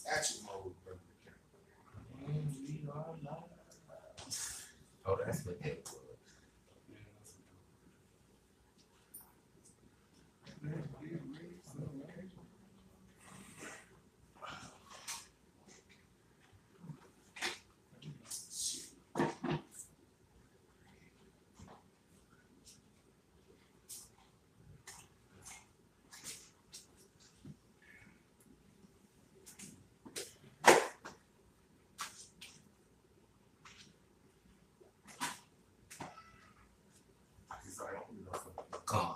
statue mode, brother. Oh, that's what that was. Come.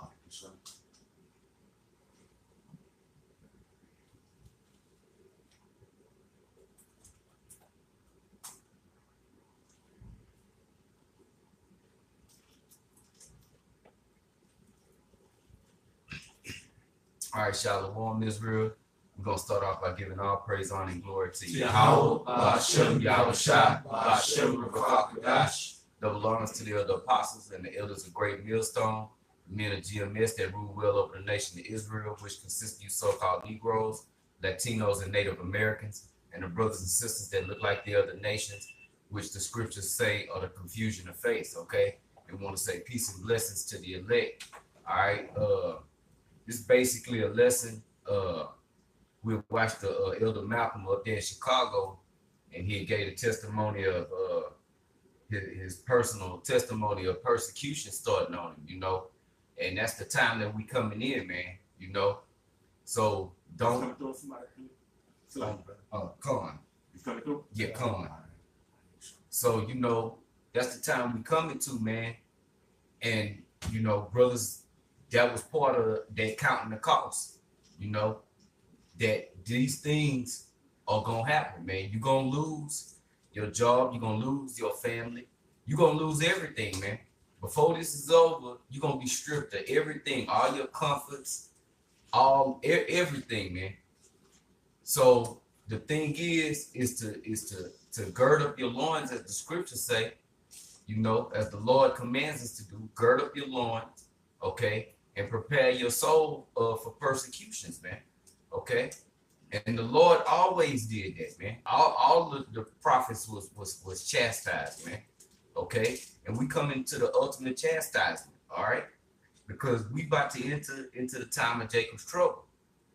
All right, Shalom, Israel. We're going to start off by giving all praise, honor, and glory to Yahweh, Hashem, Yahushua, Hashem, Ruach, double honors to the other apostles and the elders of Great Millstone, the men of GMS that rule well over the nation of Israel, which consists of you so-called Negroes, Latinos, and Native Americans, and the brothers and sisters that look like the other nations, which the scriptures say are the confusion of faith, okay? We want to say peace and blessings to the elect, all right? This is basically a lesson. We watched the Elder Malcolm up there in Chicago, and he gave a testimony of his personal testimony of persecution starting on him, you know, and that's the time that we coming in, man, you know. So don't. Come on. Yeah, come on. So you know that's the time we coming to, man, and you know, brothers, that was part of that counting the cost, you know, that these things are gonna happen, man. You're gonna lose your job, you're gonna lose your family, you're gonna lose everything, man. Before this is over, you're gonna be stripped of everything, all your comforts, everything, man. So the thing is to gird up your loins, as the scriptures say, you know, as the Lord commands us to do, gird up your loins, okay, and prepare your soul for persecutions, man. Okay, and the Lord always did that, man. All the prophets was chastised, man. Okay, and we come into the ultimate chastisement, all right, because we about to enter into the time of Jacob's trouble,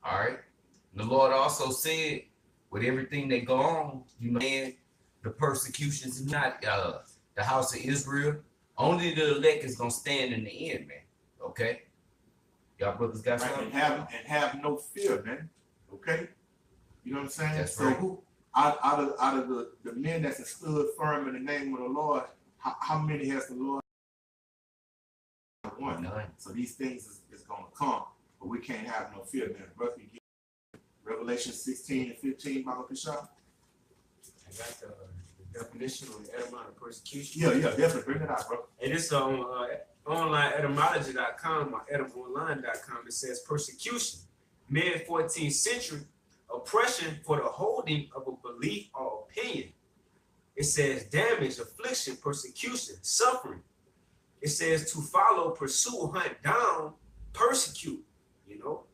all right. And the Lord also said, with everything that go on, you know, and the persecutions is not the house of Israel. Only the elect is gonna stand in the end, man. Okay. Y'all brothers got something? And have no fear, man. Okay? You know what I'm saying? That's so right. Who out of the men that have stood firm in the name of the Lord, how many has the Lord? One. None. So these things is gonna come, but we can't have no fear, man. Brother, Revelation 16 and 15, Baba Kishah. I got the definition on the etymology of persecution. Yeah, definitely bring it out, bro. And it's on online etymology.com or etymonline.com. It says persecution, mid 14th century, oppression for the holding of a belief or opinion. It says damage, affliction, persecution, suffering. It says to follow, pursue, hunt down, persecute, you know.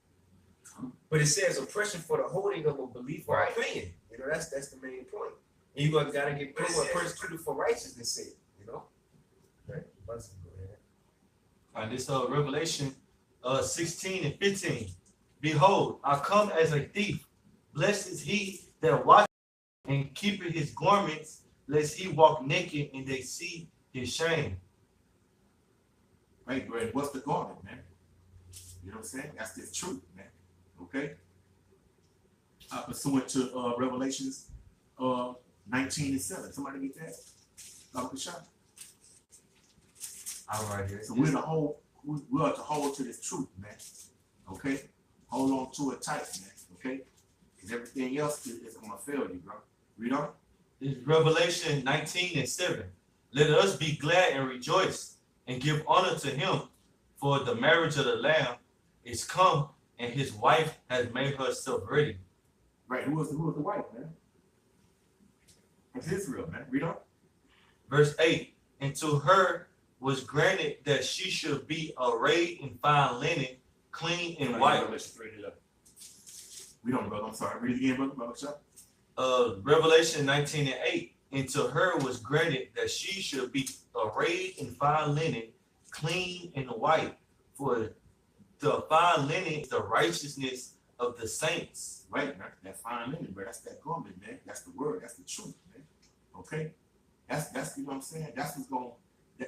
But it says oppression for the holding of a belief or opinion. You know, that's the main point. And you gotta get persecuted for righteousness' sake, you know. Right. This Revelation 16 and 15. Behold, I come as a thief. Blessed is he that watcheth and keepeth his garments, lest he walk naked and they see his shame. Right, Brad, what's the garment, man? You know what I'm saying? That's the truth, man. Okay? Pursuant to Revelations 19 and 7. Somebody get that? Dr. Shah. All right, here. So we are to hold to this truth, man. Okay? Hold on to it tight, man. Okay? Because everything else is going to fail you, bro. Read on. It's Revelation 19 and 7. Let us be glad and rejoice and give honor to him, for the marriage of the Lamb is come, and his wife has made herself ready. Right. Who was the wife, man? It's Israel, man. Read on. Verse 8. And to her was granted that she should be arrayed in fine linen, clean and white. Read on, brother. I'm sorry. Read it again, brother. Shah. Revelation 19:8. And to her was granted that she should be arrayed in fine linen, clean and white, for the fine linen is the righteousness of the saints. Right, man. That fine linen, bro. That's that garment, man. That's the word. That's the truth, man. Okay. That's you know what I'm saying. That's what's gonna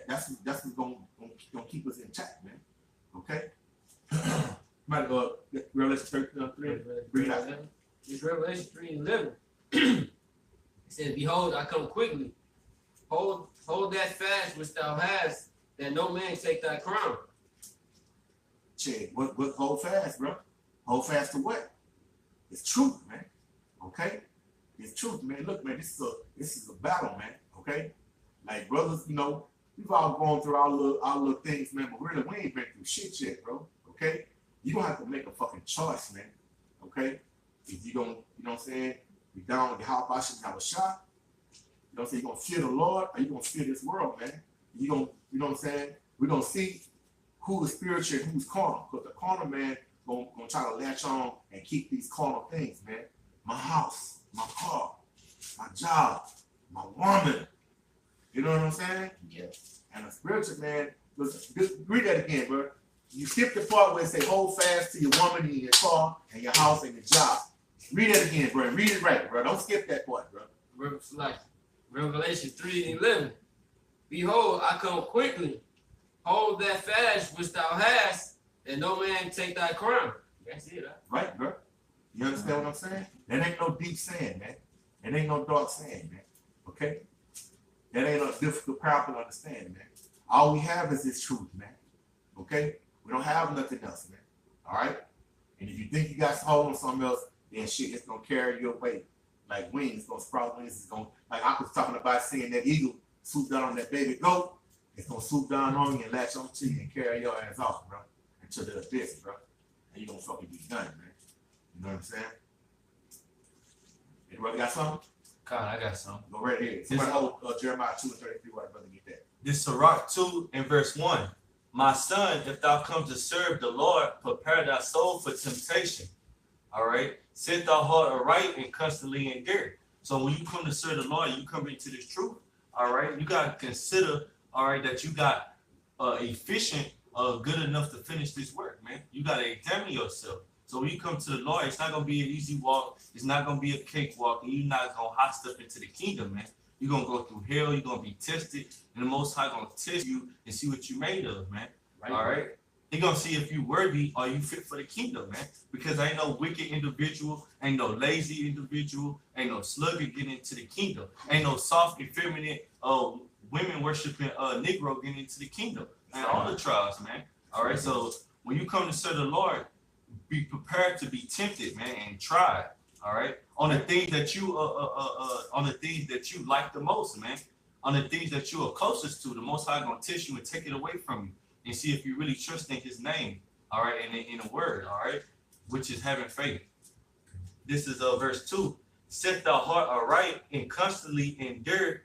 that's what's gonna keep us intact, man. Okay. Might Revelation 3. Bring it out. It's Revelation 3:11. It says, "Behold, I come quickly. Hold that fast which thou hast, that no man take thy crown." Check. What hold fast, bro? Hold fast to what? It's truth, man. Okay? It's truth, man. Look, man, this is a battle, man. Okay? Like brothers, you know, we've all gone through our little things, man, but really we ain't been through shit yet, bro. Okay? You gonna have to make a fucking choice, man. Okay? If you gonna, you know what I'm saying, be down with the how about you have a shot. You know what I'm saying? You gonna fear the Lord or you gonna fear this world, man? You gonna, you know what I'm saying? We're gonna see who is spiritual and who's carnal. Because the carnal man gonna try to latch on and keep these carnal things, man. My house, my car, my job, my woman. You know what I'm saying? Yeah. And a spiritual man, just read that again, bro. You skip the part where it say hold fast to your woman and your car and your house and your job. Read that again, bro. Read it right, bro. Don't skip that part, bro. Like Revelation 3:11. "Behold, I come quickly. Hold that fast which thou hast, that no man take thy crown." That's it, huh? Right, bro. You understand what I'm saying? That ain't no deep saying, man. It ain't no dark saying, man. Okay? That ain't no difficult parable to understand, man. All we have is this truth, man. Okay? We don't have nothing else, man. All right? And if you think you got to hold on something else, then shit, it's gonna carry you away. Like wings, it's gonna sprout wings. It's gonna, like I was talking about seeing that eagle swoop down on that baby goat. It's gonna swoop down on you and latch on to you and carry your ass off, bro, into the abyss, bro. And you gonna fucking be done, man. You know what I'm saying? Anybody got something? God, I got some. Go right here. Somebody hold Jeremiah 2:33. White brother, get that. This Sirach 2 and verse 1. My son, if thou come to serve the Lord, prepare thy soul for temptation. All right. Set thy heart aright and constantly endure. So when you come to serve the Lord, you come into this truth. All right. You got to consider, all right, that you got efficient, good enough to finish this work, man. You got to examine yourself. So when you come to the Lord, it's not going to be an easy walk. It's not going to be a cakewalk. And you're not going to hot step into the kingdom, man. You're going to go through hell. You're going to be tested. And the Most High going to test you and see what you made of, man. Right. All right. He's going to see if you worthy or you fit for the kingdom, man. Because ain't no wicked individual, ain't no lazy individual, ain't no sluggard getting into the kingdom. Ain't no soft, effeminate women worshiping Negro getting into the kingdom. And all the trials, man. All right. So when you come to serve the Lord, be prepared to be tempted, man, and try. All right. On the things that you like the most, man. On the things that you are closest to, the Most High gonna test you and take it away from you and see if you really trust in His name. All right, and in the Word. All right, which is having faith. This is verse 2. Set thy heart aright and constantly endure,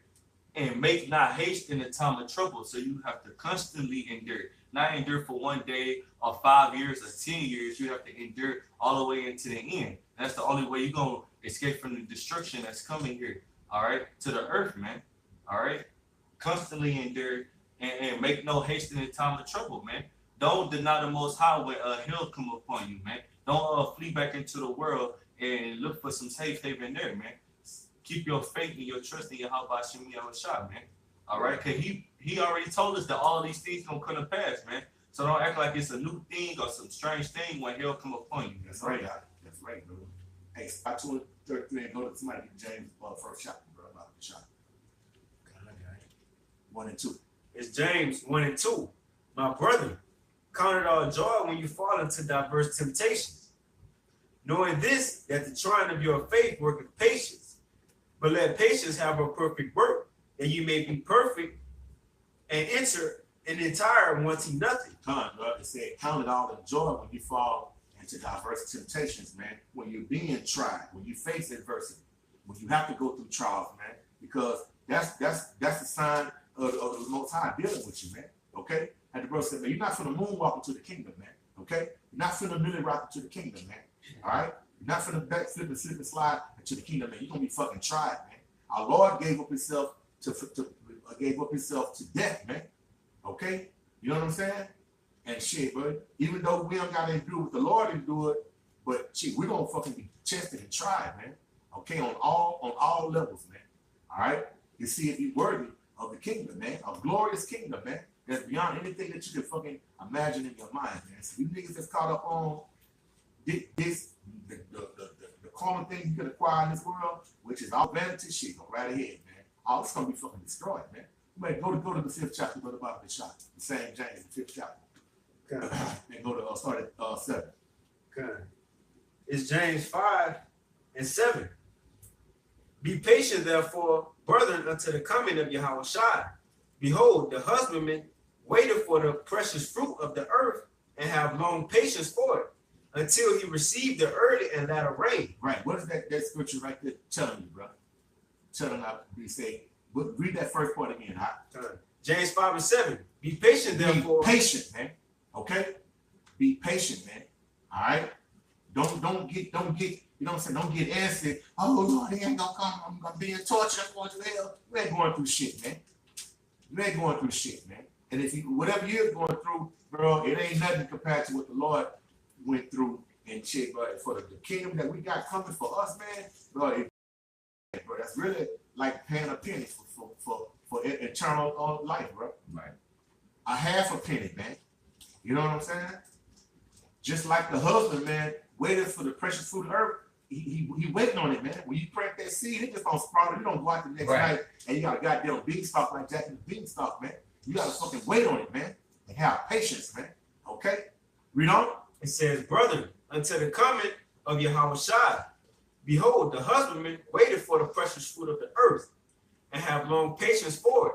and make not haste in the time of trouble. So you have to constantly endure. Not endure for 1 day or 5 years or 10 years. You have to endure all the way into the end. That's the only way you're going to escape from the destruction that's coming here, all right, to the earth, man, all right? Constantly endure and make no haste in the time of trouble, man. Don't deny the Most High when hell come upon you, man. Don't flee back into the world and look for some safe haven there, man. Keep your faith and your trust in your Habashim Yahushua, man. All right, because he already told us that all these things gonna come to pass, man. So don't act like it's a new thing or some strange thing when hell come upon you. That's right, that's right, bro. Hey, spot 2:33 and go to somebody get James first shot, bro. About the shot. 1 and 2. It's James 1 and 2. My brother, count it all joy when you fall into diverse temptations, knowing this, that the trying of your faith worketh patience. But let patience have a perfect work, that you may be perfect and enter an entire wanting nothing. Bro. It said, count it all in joy when you fall into diverse temptations, man. When you're being tried, when you face adversity, when you have to go through trials, man, because that's the sign of the Most High dealing with you, man. Okay? And the brother said, man, you're not finna moonwalk into the kingdom, man. Okay? You're not finna really rock into the kingdom, man. All right? You're not finna back slip and slide into the kingdom, man. You're gonna be fucking tried, man. Our Lord gave up himself to death, man. Okay? You know what I'm saying? And shit, but even though we don't got anything to do with the Lord and do it, but shit, we're gonna fucking be tested and tried, man. Okay, on all levels, man. All right? You see if you're worthy of the kingdom, man, a glorious kingdom, man. That's beyond anything that you can fucking imagine in your mind, man. So you niggas that's caught up on the common thing you can acquire in this world, which is all vanity shit, go right ahead, man. All it's gonna be fucking destroyed, man. Man, go to the 5th chapter, go to Bible shot. The same James, the 5th chapter. Okay. And go to start at 7. Okay. It's James 5:7. Be patient, therefore, brethren, unto the coming of Yahushua. Behold, the husbandman waited for the precious fruit of the earth and have long patience for it, until he received the early and latter rain. Right. What is that scripture right there telling you, bro? Telling how we say, read that first part again, huh? James 5:7. Be patient, therefore. Be patient, man. Okay? Be patient, man. All right? Don't get, you know what I'm saying? Don't get antsy. Oh Lord, he ain't gonna come. I'm gonna be in torture. I'm going to hell. You ain't going through shit, man. You ain't going through shit, man. And if you, whatever you're going through, bro, it ain't nothing compared to what the Lord went through and shit, but for the kingdom that we got coming for us, man, bro, that's really like paying a penny for eternal life, bro. Right. A half a penny, man. You know what I'm saying? Just like the husband, man, waiting for the precious fruit of earth, he waiting on it, man. When you plant that seed, it just don't sprout. You don't go out the next night and you got a goddamn beanstalk like Jack and the Beanstalk, man. You gotta fucking wait on it, man, and have patience, man. Okay? Read on. It says, brethren, until the coming of Yahushua. Behold, the husbandman waited for the precious fruit of the earth and have long patience for it,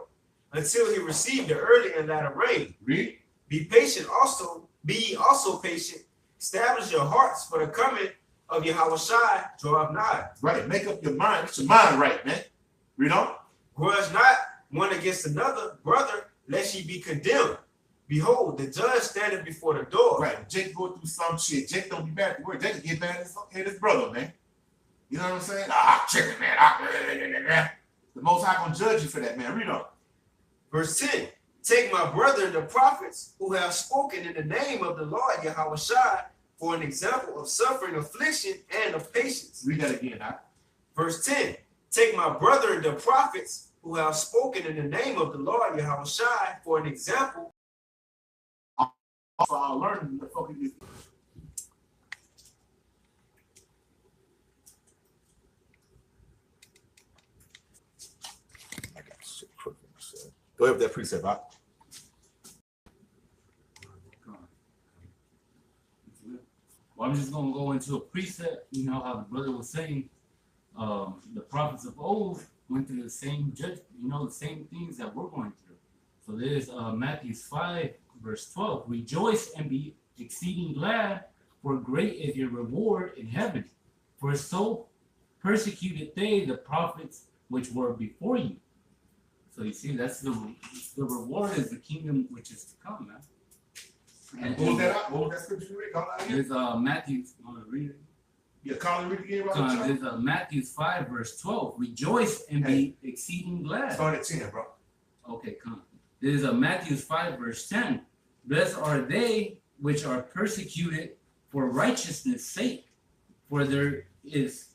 until he received the early and latter rain. Read. Be patient also, be ye also patient. Establish your hearts, for the coming of Yahushua draweth nigh. Right. Make up your mind. Get your mind right, man. Read on. Grudge not one against another, brother, lest ye be condemned. Behold, the judge standeth before the door. Right. Jake go through some shit. Jake don't be mad at the word. Jake get mad at his brother, man. You know what I'm saying? Chicken, man. The Most High gonna judge you for that, man. Read on. Verse 10. Take my brethren, the prophets, who have spoken in the name of the Lord Yahushua, for an example of suffering, affliction, and of patience. Read that again, huh? Verse 10. Take my brethren, the prophets, who have spoken in the name of the Lord Yahushua, for an example. For our learning, the fucking is. I got shit quick. Go ahead with that precept, huh? Well, I'm just gonna go into a precept. You know how the brother was saying, the prophets of old went through the same the same things that we're going through. So there's Matthew 5, verse 12. Rejoice and be exceeding glad, for great is your reward in heaven. For so persecuted they the prophets which were before you. So you see, that's the reward is the kingdom which is to come, man. And What was that scripture you read? Call it again. there's Matthew. Want to read it? Yeah, call it read again, right? There's Matthew 5, verse 12. Rejoice and be exceeding glad. Start at 10, bro. Okay, come. There's Matthew 5, verse 10. Blessed are they which are persecuted for righteousness' sake, for theirs is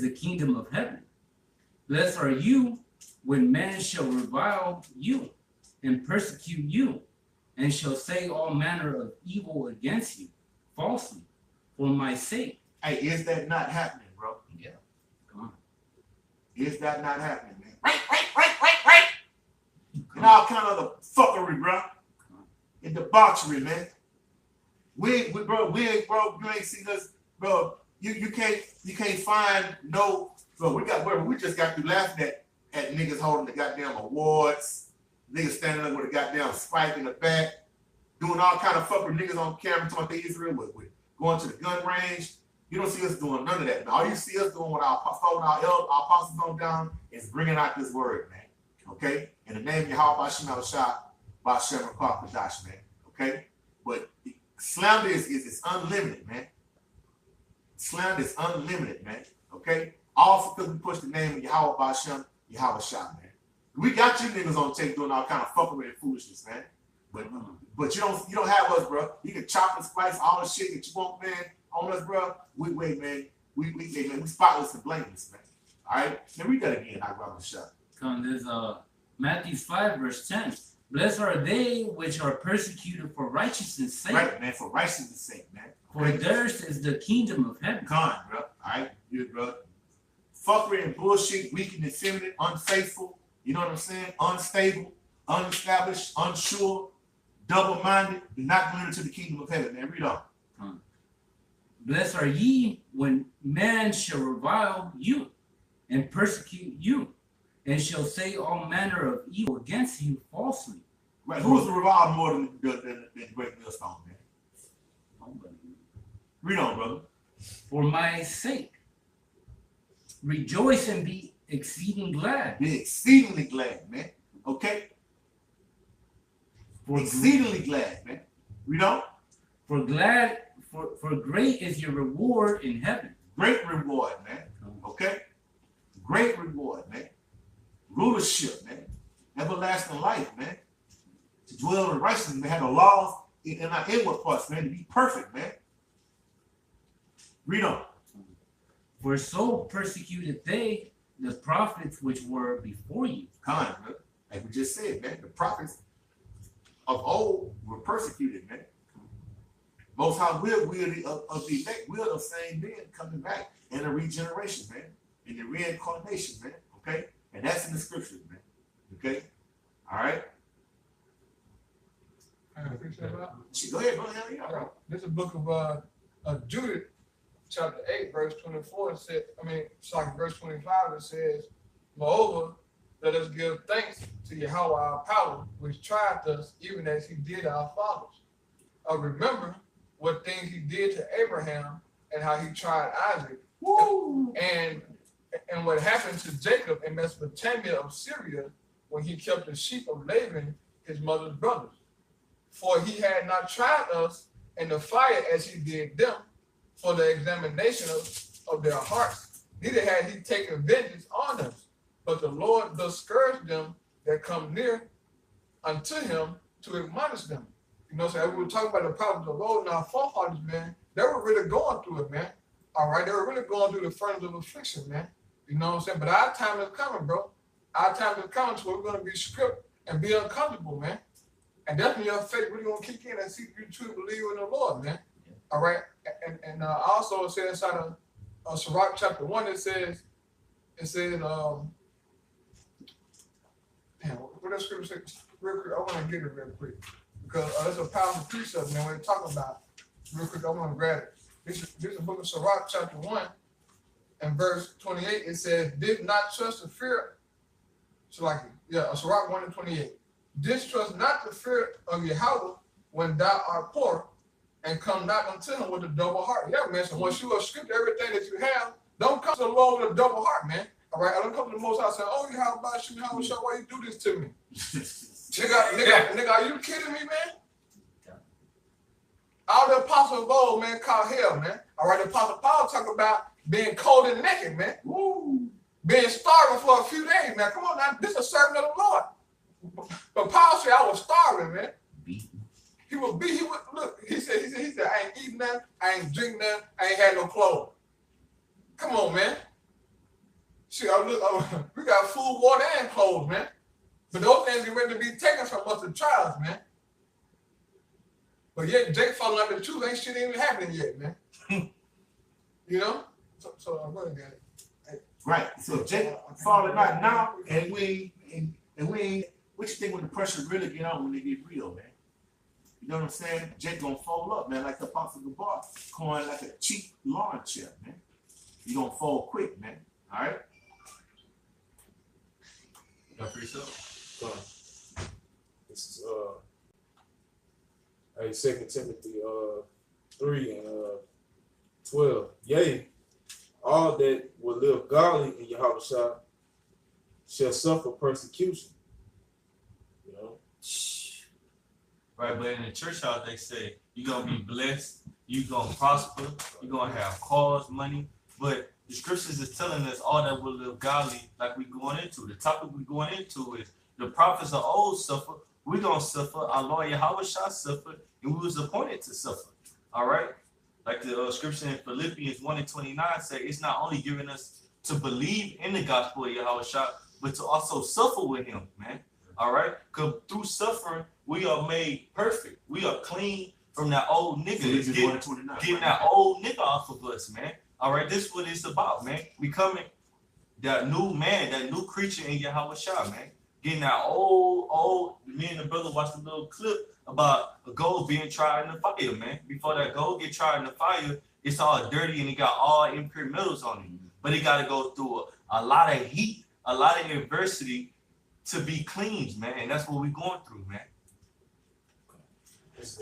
the kingdom of heaven. Blessed are you when men shall revile you and persecute you, and shall say all manner of evil against you falsely for my sake. Hey, is that not happening, bro? Yeah. Come on. Is that not happening, man? Right. And all kind of the fuckery, bro. And debauchery, man. We ain't, you ain't seen us, bro. You can't find no, bro. We just got through laughing at niggas holding the goddamn awards, niggas standing up with a goddamn spike in the back, doing all kind of fuckery. Niggas on camera talking about Israel with going to the gun range. You don't see us doing none of that. All you see us doing with our apostles on down is bringing out this word, man. Okay? In the name of Yahweh Bashim Al-Shah, Bashem Rakah Kadash, man. Okay? But Slander is unlimited, man. Slander is unlimited, man. Okay? All because we push the name of Yahweh Ba'Shem, Yahweh Shah, man. We got you niggas on tape doing all kind of fuckery and foolishness, man. But you don't have us, bro. You can chop and splice all the shit that you want, man, on us, bro. Wait, man. We spotless and blameless, man. All right? Now read that again, Yahweh Shah. There's Matthew 5, verse 10. Blessed are they which are persecuted for righteousness' sake. Right, man, for righteousness' sake, man. For theirs is the kingdom of heaven. Con, bro. All right, good, bro. Fuckery and bullshit, weak and effeminate, unfaithful, you know what I'm saying? Unstable, unestablished, unsure, double-minded, do not go into the kingdom of heaven, man. Read on. Blessed are ye when man shall revile you and persecute you, and shall say all manner of evil against you falsely. Right. Who's the reviled more than the great millstone, man? Read on, brother. For my sake, rejoice and be exceeding glad. Be exceedingly glad, man. Okay? Exceedingly glad, man. Read on. For great is your reward in heaven. Great reward, man. Okay? Great reward, man. Rulership, man. Everlasting life, man. To dwell in righteousness, man. Have the laws in our inward parts, man. To be perfect, man. Read on. For so persecuted they the prophets which were before you. Kind, man. Like we just said, man. The prophets of old were persecuted, man. Most High will of the elect will of same men coming back in a regeneration, man. In the reincarnation, man. Okay? And that's in the scriptures, man. Okay? All right? Go ahead, yeah. This is a book of Judith, chapter 8, verse 24. Verse 25, it says, moreover, let us give thanks to Yahweh our power, which tried us even as he did our fathers. Remember what things he did to Abraham and how he tried Isaac. Woo! And what happened to Jacob in Mesopotamia of Syria when he kept the sheep of Laban, his mother's brothers. For he had not tried us in the fire as he did them for the examination of their hearts. Neither had he taken vengeance on us, but the Lord does scourge them that come near unto him to admonish them. You know, so we were talking about the problems of old, and our forefathers, man, they were really going through it, man. All right, they were really going through the furnace of affliction, man. You know what I'm saying? But our time is coming, bro. Our time is coming, so we're going to be stripped and be uncomfortable, man. And that's when your faith really going to kick in and see if you truly believe in the Lord, man. All right? And also it says inside of Sirach chapter 1, it says, damn, what that scripture says? Real quick, I want to get it real quick. Because there's a powerful precept, man, when they talk about it. Real quick, I want to grab it. This is the book of Sirach chapter 1 and verse 28. It says, did not trust the fear. Sirach 1 and 28. Distrust not the fear of Yahweh when thou art poor, and come not unto him with a double heart. Yeah, man. So once you have stripped everything that you have, don't come to the Lord with a double heart, man. All right. I don't come to the Most High saying, "Oh, how about you? How show why you do this to me?" nigga, are you kidding me, man? All the apostles of old, man, called hell, man. All right. The apostle Paul talk about being cold and naked, man. Woo. Being starving for a few days, man. Come on now. This is a servant of the Lord. But Paul said, I was starving, man. He would look, he said, I ain't eating nothing, I ain't drinking nothing, I ain't had no clothes. Come on, man. See, we got food, water, and clothes, man. But those things are ready to be taken from us in trials, man. But yet, Jake falling out of the truth, ain't shit even happening yet, man. You know? So I'm going to get it. Right. So Jake falling out now, and we ain't. What you think when the pressure really get on when they get real, man? You know what I'm saying? Jake gonna fold up, man, like the Apostle Gabar, coin like a cheap lawn chair, man. You gonna fold quick, man. All right. Got for yourself. This is 2 Timothy 3 and 12. Yea, all that will live godly in Yahweh shall suffer persecution. You know, right? But in the church house, they say you're gonna be blessed, you're gonna prosper, you're gonna have cars, money. But the scriptures is telling us all that will live godly, like we going into. The topic we going into is the prophets of old suffer. We gonna suffer. Our Lord Yahweh shall suffer, and we was appointed to suffer. All right. Like the scripture in Philippians 1:29 say, it's not only giving us to believe in the gospel of Yahweh Shah, but to also suffer with him, man. All right? Because through suffering, we are made perfect. We are clean from that old nigga. Getting that old nigga off of us, man. All right? This is what it's about, man. Becoming that new man, that new creature in Yahweh Shah, man. Getting that old, me and the brother watched a little clip about a gold being tried in the fire, man. Before that gold get tried in the fire, it's all dirty and it got all impure metals on it. But it got to go through a lot of heat, a lot of adversity to be cleansed, man. And that's what we're going through, man. It's,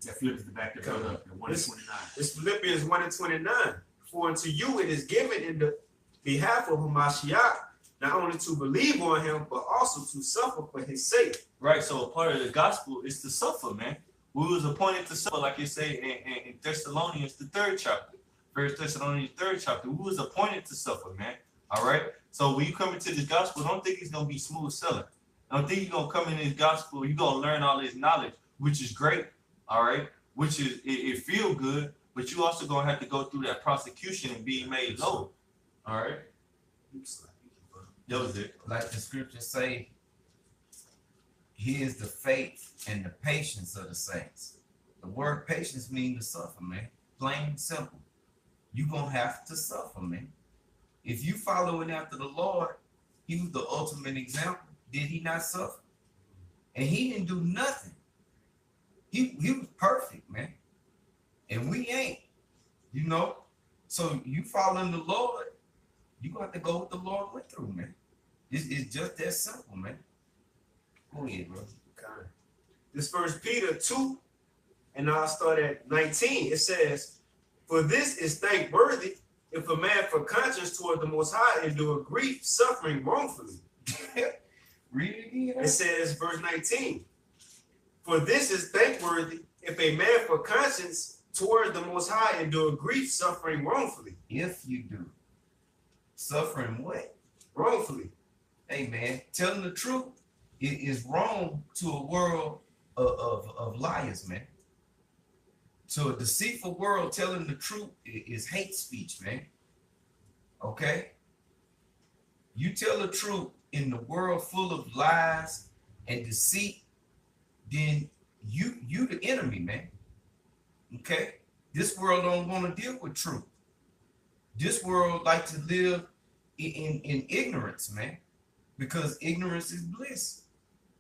That Philippians the back there, 1:29. It's Philippians 1:29. For unto you it is given in the behalf of Hamashiach, not only to believe on him, but also to suffer for his sake. Right, so a part of the gospel is to suffer, man. We was appointed to suffer, like you say in Thessalonians, the 3rd chapter. 1 Thessalonians 3rd chapter. We was appointed to suffer, man. All right? So when you come into this gospel, don't think it's going to be smooth sailing. Don't think you're going to come in this gospel, you're going to learn all this knowledge, which is great, all right? Which is, it feel good, but you also going to have to go through that prosecution and be made low, all right? That was it. Like the scriptures say, here's the faith and the patience of the saints. The word patience means to suffer, man. Plain and simple. You're going to have to suffer, man. If you following after the Lord, he was the ultimate example. Did he not suffer? And he didn't do nothing. He was perfect, man. And we ain't, you know. So you following the Lord, you got to go with the Lord went through, man. It's just that simple, man. Go ahead, bro. Okay. This 1 Peter 2, and I'll start at 19. It says, for this is thankworthy if a man for conscience toward the Most High endure grief, suffering wrongfully. Read it again. It says, verse 19, for this is thankworthy if a man for conscience toward the Most High endure grief, suffering wrongfully. If you do. Suffering what? Wrongfully. Hey, man, telling the truth is wrong to a world of liars, man. To a deceitful world, telling the truth is hate speech, man. Okay? You tell the truth in the world full of lies and deceit, then you the enemy, man. Okay? This world don't want to deal with truth. This world like to live in ignorance, man, because ignorance is bliss.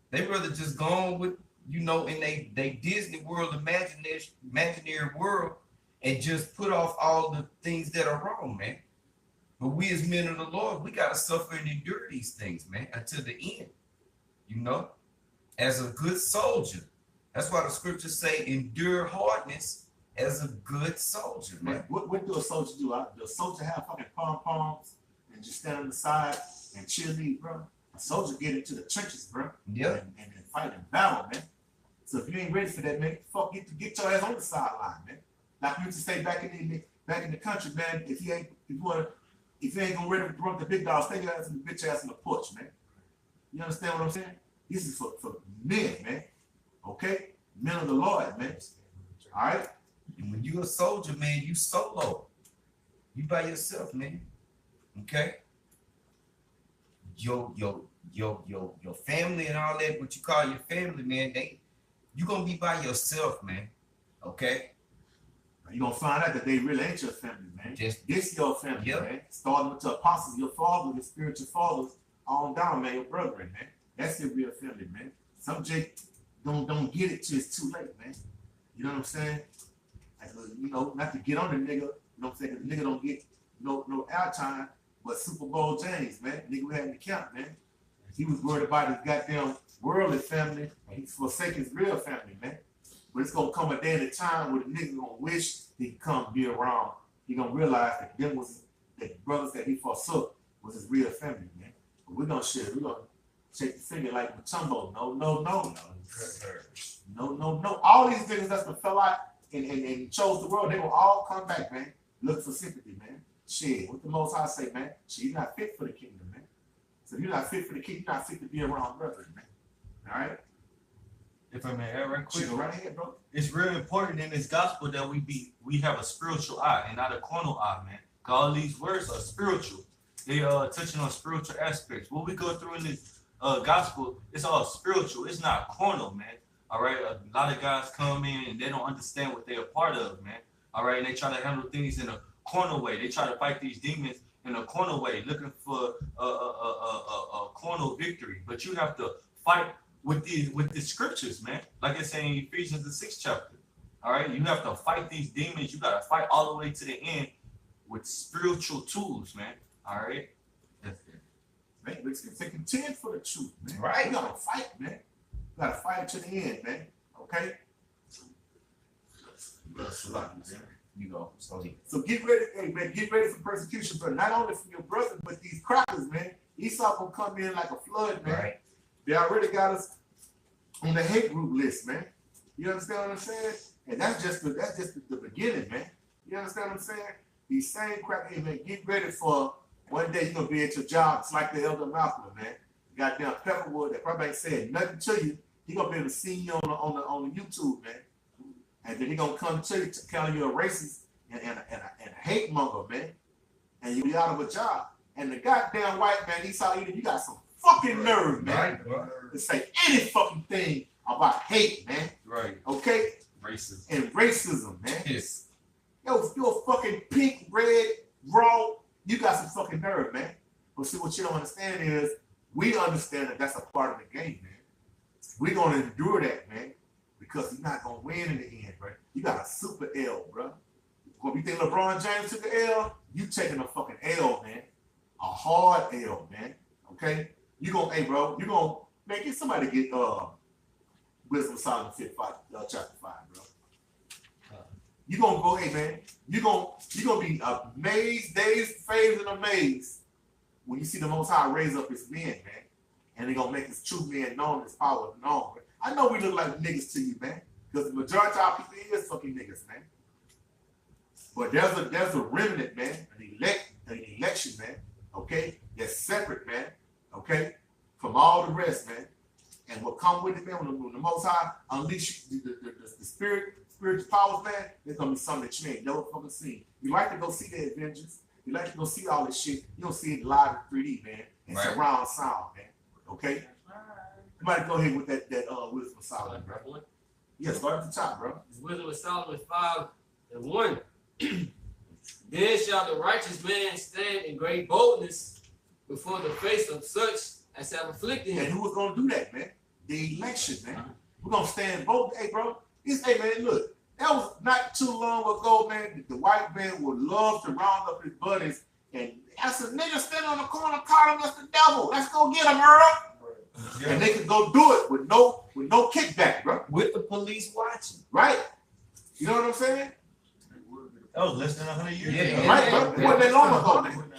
They rather just go on with, you know, in they Disney World imaginary world and just put off all the things that are wrong, man. But we as men of the Lord, we gotta suffer and endure these things, man, until the end. You know, as a good soldier. That's why the scriptures say endure hardness as a good soldier, man. What do a soldier do? Does a soldier have fucking pom-poms and just stand on the side and cheerlead, bro? A soldier get into the trenches, bro. Yeah. And fight and battle, man. So if you ain't ready for that, man, fuck, get your ass on the sideline, man. Like we used to say back in the country, man. If you ain't gonna ready to run the big dog, stay your ass in the bitch ass in the porch, man. You understand what I'm saying? This is for men, man. Okay, men of the Lord, man. All right. And when you're a soldier, man, you solo. You by yourself, man. Okay? Your family and all that, what you call your family, man, you gonna be by yourself, man. Okay? You're gonna find out that they really ain't your family, man. Just this your family, yep. Man. Starting with the apostles, your father, your spiritual fathers, on down, man, your brethren, man. That's your real family, man. Some Jake don't get it till it's too late, man. You know what I'm saying? Like, you know, not to get on the nigga, you know what I'm saying? The nigga don't get no airtime, but Super Bowl James, man, nigga we had in the camp, man. He was worried about his goddamn worldly family. He's forsaking his real family, man. But it's gonna come a day and a time where the nigga gonna wish he could come be around. He gonna realize that them was the brothers that he forsook was his real family, man. But we're gonna shake the finger like Matumbo. No. No. All these niggas that's the fell out and chose the world, they will all come back, man. Look for sympathy, man. Shit, what the Most High say, man? Shit, you're not fit for the kingdom, man. So if you're not fit for the kingdom, you're not fit to be around brothers, man. All right? If I may add right quick, Shoot, right ahead, bro. it's real important in this gospel that we have a spiritual eye and not a carnal eye, man. Cause all these words are spiritual. They touching on spiritual aspects. What we go through in this gospel, it's all spiritual. It's not carnal, man. All right. A lot of guys come in and they don't understand what they're a part of, man. All right. And they try to handle things in a carnal way. They try to fight these demons in a carnal way, looking for a carnal victory. But you have to fight with the scriptures, man. Like it's saying in Ephesians the 6th chapter. All right. You have to fight these demons. You got to fight all the way to the end with spiritual tools, man. All right. That's it. Man, let's contend for the truth, man. Right. You gotta fight, man. You gotta fight to the end, man. Okay? You go. Slowly. So get ready, hey man, get ready for persecution, but not only from your brothers, but these crackers, man. Esau gonna come in like a flood, man. Right. They already got us on the hate group list, man. You understand what I'm saying? And that's just the beginning, man. You understand what I'm saying? These same crackers, man, get ready for one day you're gonna be at your job. It's like the Elder Malcolm, man. Goddamn Pepperwood that probably ain't saying nothing to you. He gonna be able to see you on the YouTube, man. And then he gonna come to you to calling you a racist and a hate monger, man. And you be out of a job. And the goddamn white man, Esau Edom, you got some fucking nerve, man. Right. To say any fucking thing about hate, man. Right. Okay? Racism. And racism, man. Yes. Yo, if you're a fucking pink, red, raw, you got some fucking nerve, man. But see, what you don't understand is, we understand that that's a part of the game, man. We're gonna endure that, man, because you're not gonna win in the end, bro. You got a super L, bro. When you think LeBron James took an L, you taking a fucking L, man. A hard L, man. Okay? You gonna, hey, bro, you gonna, man, get somebody to get Wisdom of Solomon chapter 5, bro. You gonna go, hey man, you gonna be amazed, dazed, phased, and amazed when you see the Most High raise up his men, man, and they gonna make his true men known, his power known. I know we look like niggas to you, man, because the majority of our people is fucking niggas, man. But there's a remnant, man, an election, man, okay, that's separate, man, okay, from all the rest, man, and what come with it, man, when the Most High unleash the spiritual powers, man, there's gonna be something that you ain't never fucking seen. You like to go see the Avengers, you like to go see all this shit, you don't see it live in 3D, man, and surround sound, man. Okay? Somebody go ahead with that Wisdom of Solomon, bro. Yeah, start at the top, bro. It's Wisdom of Solomon 5:1. Then shall the righteous man stand in great boldness before the face of such as have afflicted him. And who was gonna do that, man? The election, man. We're gonna stand bold. Hey, bro. Hey, man, look. That was not too long ago, man. The white man would love to round up his buddies and as a nigga standing on the corner calling us the devil. Let's go get him, Earl. Yeah. And they could go do it with no kickback, bro. With the police watching. Right? You know what I'm saying? That was less than 100 years Yeah, ago. Right, bro? It wasn't that long ago, man.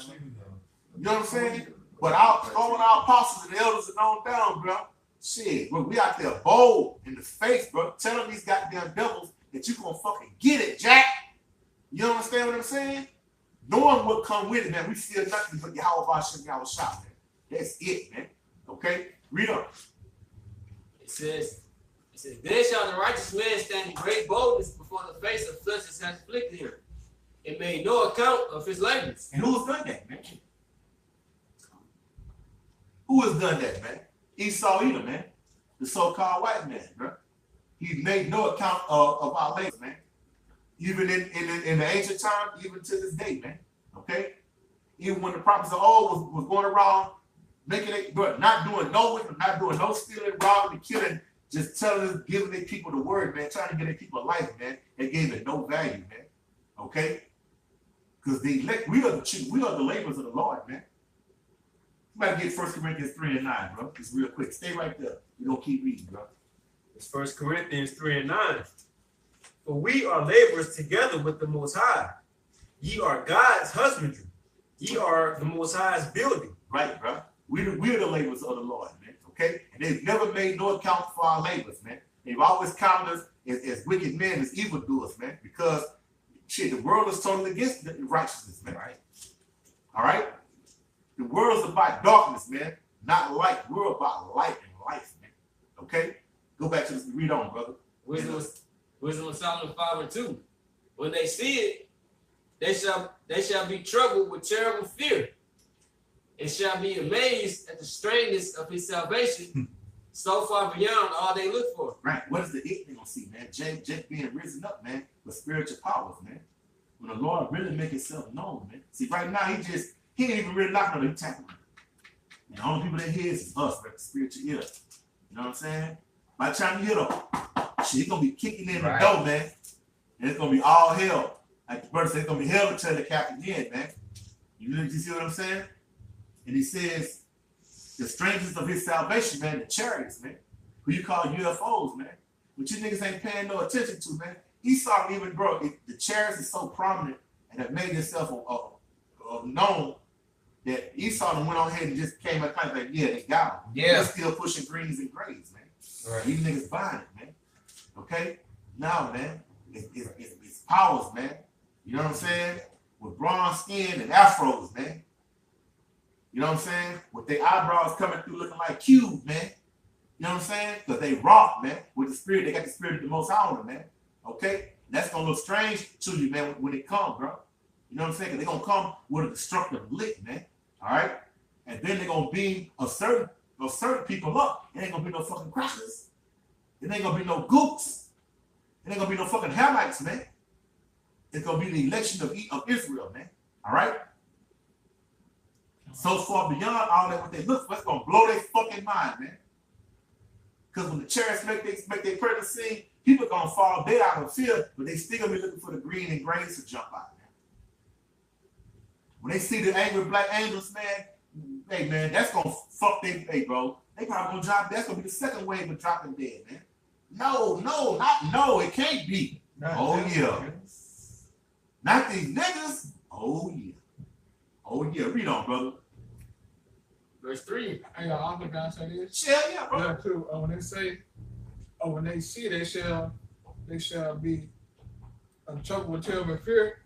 You know what I'm saying? But all our apostles and elders are on down, bro. Shit, bro, we out there bold in the face, bro. Telling these goddamn devils that you gonna fucking get it, Jack. You understand what I'm saying? Knowing what come with it, man. We feel nothing but Yahweh Hashem Yahweh Shah, man. That's it, man. Okay? Read on. It says, then shall the righteous man stand in great boldness before the face of such as has afflicted him, and made no account of his labors. And who has done that, man? Who has done that, man? Esau Edom, man. The so-called white man, bro. He made no account of our labor, man. Even in the ancient time, even to this day, man. Okay? Even when the prophets of old was going around making it, but not doing no wicked, not doing no stealing, robbing, and killing, just telling them, giving their people the word, man, trying to get their people life, man. They gave it no value, man. Okay? Because we are the labors of the Lord, man. You might get 1 Corinthians 3:9, bro. Just real quick. Stay right there. We're going to keep reading, bro. It's 1 Corinthians 3:9. For we are laborers together with the Most High. Ye are God's husbandry. Ye are the Most High's building. Right, bro. We're the labors of the Lord, man. Okay? And they've never made no account for our labors, man. They've always counted us as wicked men, as evildoers, man, because shit, the world is totally against the righteousness, man. Right. All right? The world's about darkness, man, not light. We're about light and life, man. Okay? Go back to this, read on, brother. Wisdom of Solomon 5:2. When they see it, they shall be troubled with terrible fear, and shall be amazed at the strangeness of his salvation, so far beyond all they look for. Right. What is the it they gonna see, man? Just being risen up, man, with spiritual powers, man. When the Lord really make himself known, man. See, right now he ain't even really knocking on the tapping. And the only people that hears is us, right? The spiritual ear. You know what I'm saying? By the time you hear them, shit, he's gonna be kicking in the door, man. And it's gonna be all hell. Like the brother said, it's gonna be hell to tell the captain in, man. You see what I'm saying? And he says, the strangers of his salvation, man, the chariots, man, who you call UFOs, man, which you niggas ain't paying no attention to, man. Esau even, bro, the chariots is so prominent and have made itself known that Esau went on ahead and just came up kind of like, yeah, they got him. Yeah. They're still pushing greens and grays, man. Right. These niggas buying it, man. Okay? Now, man, it's powers, man. You know what I'm saying? With bronze skin and afros, man. You know what I'm saying? With their eyebrows coming through looking like cubes, man. You know what I'm saying? Because they rock, man. With the spirit, they got the spirit of the Most High on them, man. Okay? That's going to look strange to you, man, when it comes, bro. You know what I'm saying? Because they're going to come with a destructive lick, man. All right? And then they're going to beam a certain people up. It ain't going to be no fucking crackers. It ain't going to be no gooks. It ain't going to be no fucking Hamites, man. It's going to be the election of Israel, man. All right? So far beyond all that, what they look for, it's going to blow their fucking mind, man. Because when the chariots make their presence seen, people going to fall dead out of fear, but they still going to be looking for the green and grays to jump out, man. When they see the angry black angels, man, hey, man, that's going to fuck their, hey, bro. They probably going to drop, that's going to be the second wave of dropping dead, man. No, it can't be. Yeah. Not these niggas. Oh, yeah. Read on, brother. Verse 3. Hey, I'm gonna say this. Yeah, bro. Yeah, too. When they see, they shall be in trouble with terrible fear.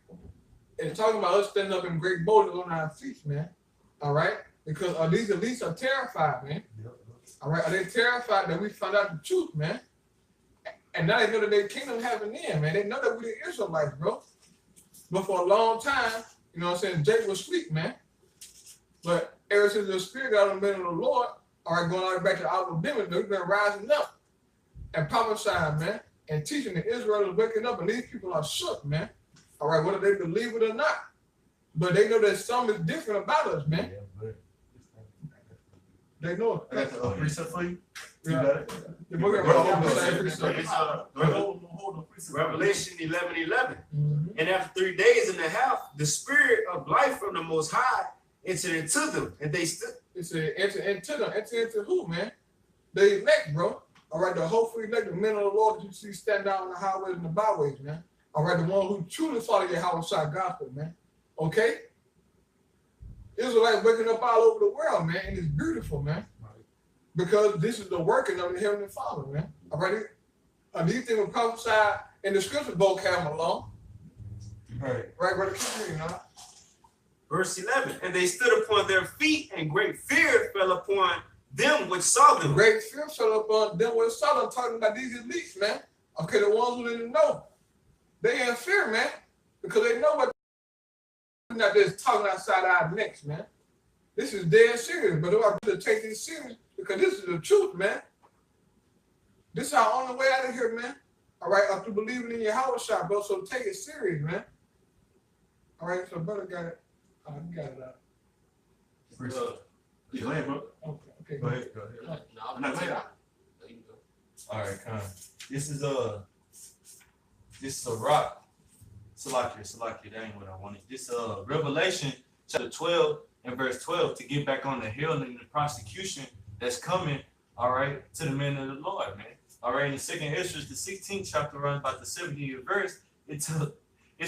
It's talking about us standing up in great boldness on our feet, man. All right, because these elites are terrified, man. All right, are they terrified that we found out the truth, man? And now they know that their kingdom having end, man. They know that we the Israelites, bro. But for a long time, you know what I'm saying, Jacob was asleep, man. But ever since the Spirit got on the men of the Lord, all right, going all the way back to our demons, they've been rising up and prophesying, man, and teaching the Israelites waking up, and these people are shook, man. All right, whether they believe it or not. But they know that something is different about us, man. They know it. I got the precept for you. You Yeah. got it? The book of Revelation 11:11. Mhm. And after 3 days and a half, the spirit of life from the Most High entered into them, and they stood. It said, enter into them. Enter into who, man? The elect, bro. All right, the hopefully elect, the men of the Lord that you see stand out on the highways and the byways, man. All right, the one who truly follow your house gospel, man. Okay? Israelites waking up all over the world, man, and it's beautiful, man. Because this is the working of the Heavenly Father, man. All right? These things were prophesied in the scripture book came along. Right. Right, brother? Keep reading, huh? Verse 11. And they stood upon their feet, and great fear fell upon them which saw them. Great fear fell upon them with Sodom, talking about these elites, man. Okay, the ones who didn't know. They in fear, man, because they know what they're not just talking outside our necks, man. This is dead serious, but I really take this serious because this is the truth, man. This is our only way out of here, man. All right, after believing in your house shop, bro, so take it serious, man. All right, so brother got it. You got it out. Go ahead, bro. Okay. Go ahead. No, I'm not saying that. There you go. All right, kind of. This is a rock. Salakia, that ain't what I wanted. This Revelation chapter 12 and verse 12 to get back on the hill and the prosecution that's coming, all right, to the men of the Lord, man. All right, in the second Ezra, the 16th chapter, around about the 70th verse, it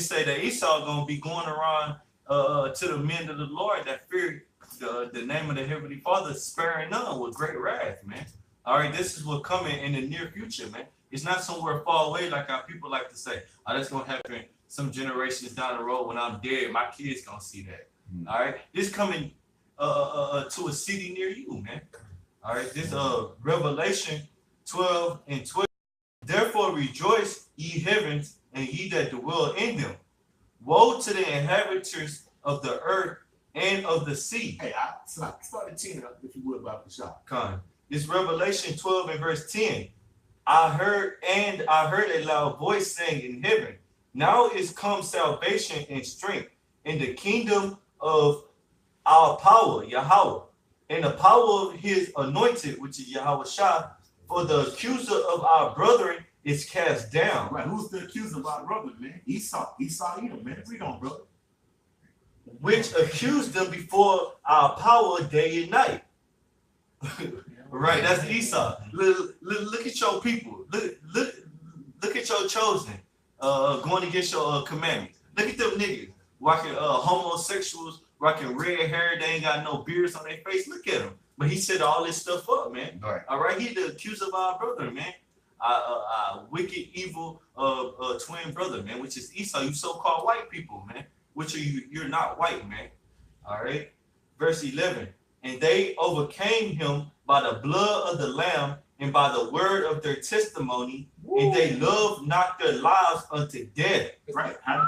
say that Esau gonna be going around to the men of the Lord that fear the name of the Heavenly Father, sparing none with great wrath, man. All right, this is what coming in the near future, man. It's not somewhere far away like our people like to say. Oh, that's gonna happen some generations down the road when I'm dead. My kids gonna see that. All right, this coming to a city near you, man. All right, this Revelation 12:12. Therefore rejoice, ye heavens, and ye that dwell in them. Woe to the inhabitants of the earth and of the sea. Hey, start the 10 up, if you would, about the shop. Con. This Revelation 12 and verse 10. I heard a loud voice saying in heaven, now is come salvation and strength in the kingdom of our power, Yahweh, and the power of his anointed, which is Yahweh Shah, for the accuser of our brethren is cast down. Right, who's the accuser of our brother, man? Esau Edom, man. Read on, brother. Which accused them before our power day and night. Right, that's Esau. Look at your people. Look at your chosen going against your commandments. Look at them niggas rocking homosexuals, rocking red hair. They ain't got no beards on their face. Look at them. But he set all this stuff up, man. Right. All right, he the accuser of our brother, man. Wicked, evil, twin brother, man, which is Esau. You so-called white people, man. Which are you? You're not white, man. All right. Verse 11. And they overcame him by the blood of the Lamb and by the word of their testimony, and they loved not their lives unto death. Right. How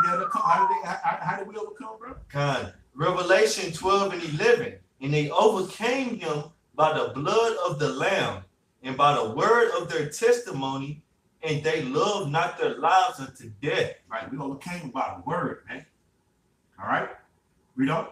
did we overcome, bro? God. Revelation 12 and 11. And they overcame him by the blood of the Lamb and by the word of their testimony, and they loved not their lives unto death. Right. We overcame by the word, man. All right. Read on.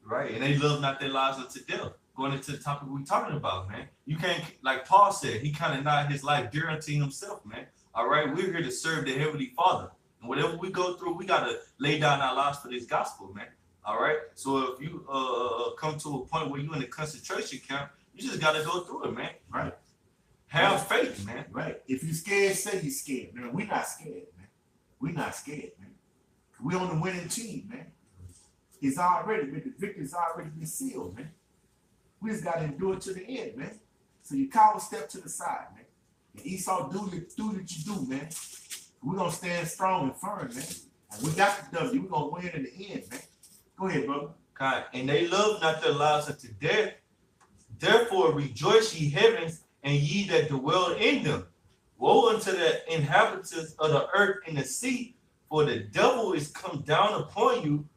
Right. And they loved not their lives unto death. Going into the topic we're talking about, man. You can't, like Paul said, he kind of not his life dear unto himself, man. All right. We're here to serve the Heavenly Father. And whatever we go through, we got to lay down our lives for this gospel, man. All right. So if you come to a point where you're in a concentration camp, you just got to go through it, man. Right. Have faith, man. Right. If you're scared, say you're scared, man. We're not scared, man. We're not scared, man. We're on the winning team, man. It's already, the victory's already been sealed, man. We just got to endure to the end, man. So you coward step to the side, man. And Esau, do what you do, man. We're going to stand strong and firm, man. And we got the W. We're going to win in the end, man. Go ahead, brother. God, and they love not their lives unto death. Therefore rejoice, ye heavens, and ye that dwell in them. Woe unto the inhabitants of the earth and the sea, for the devil is come down upon you,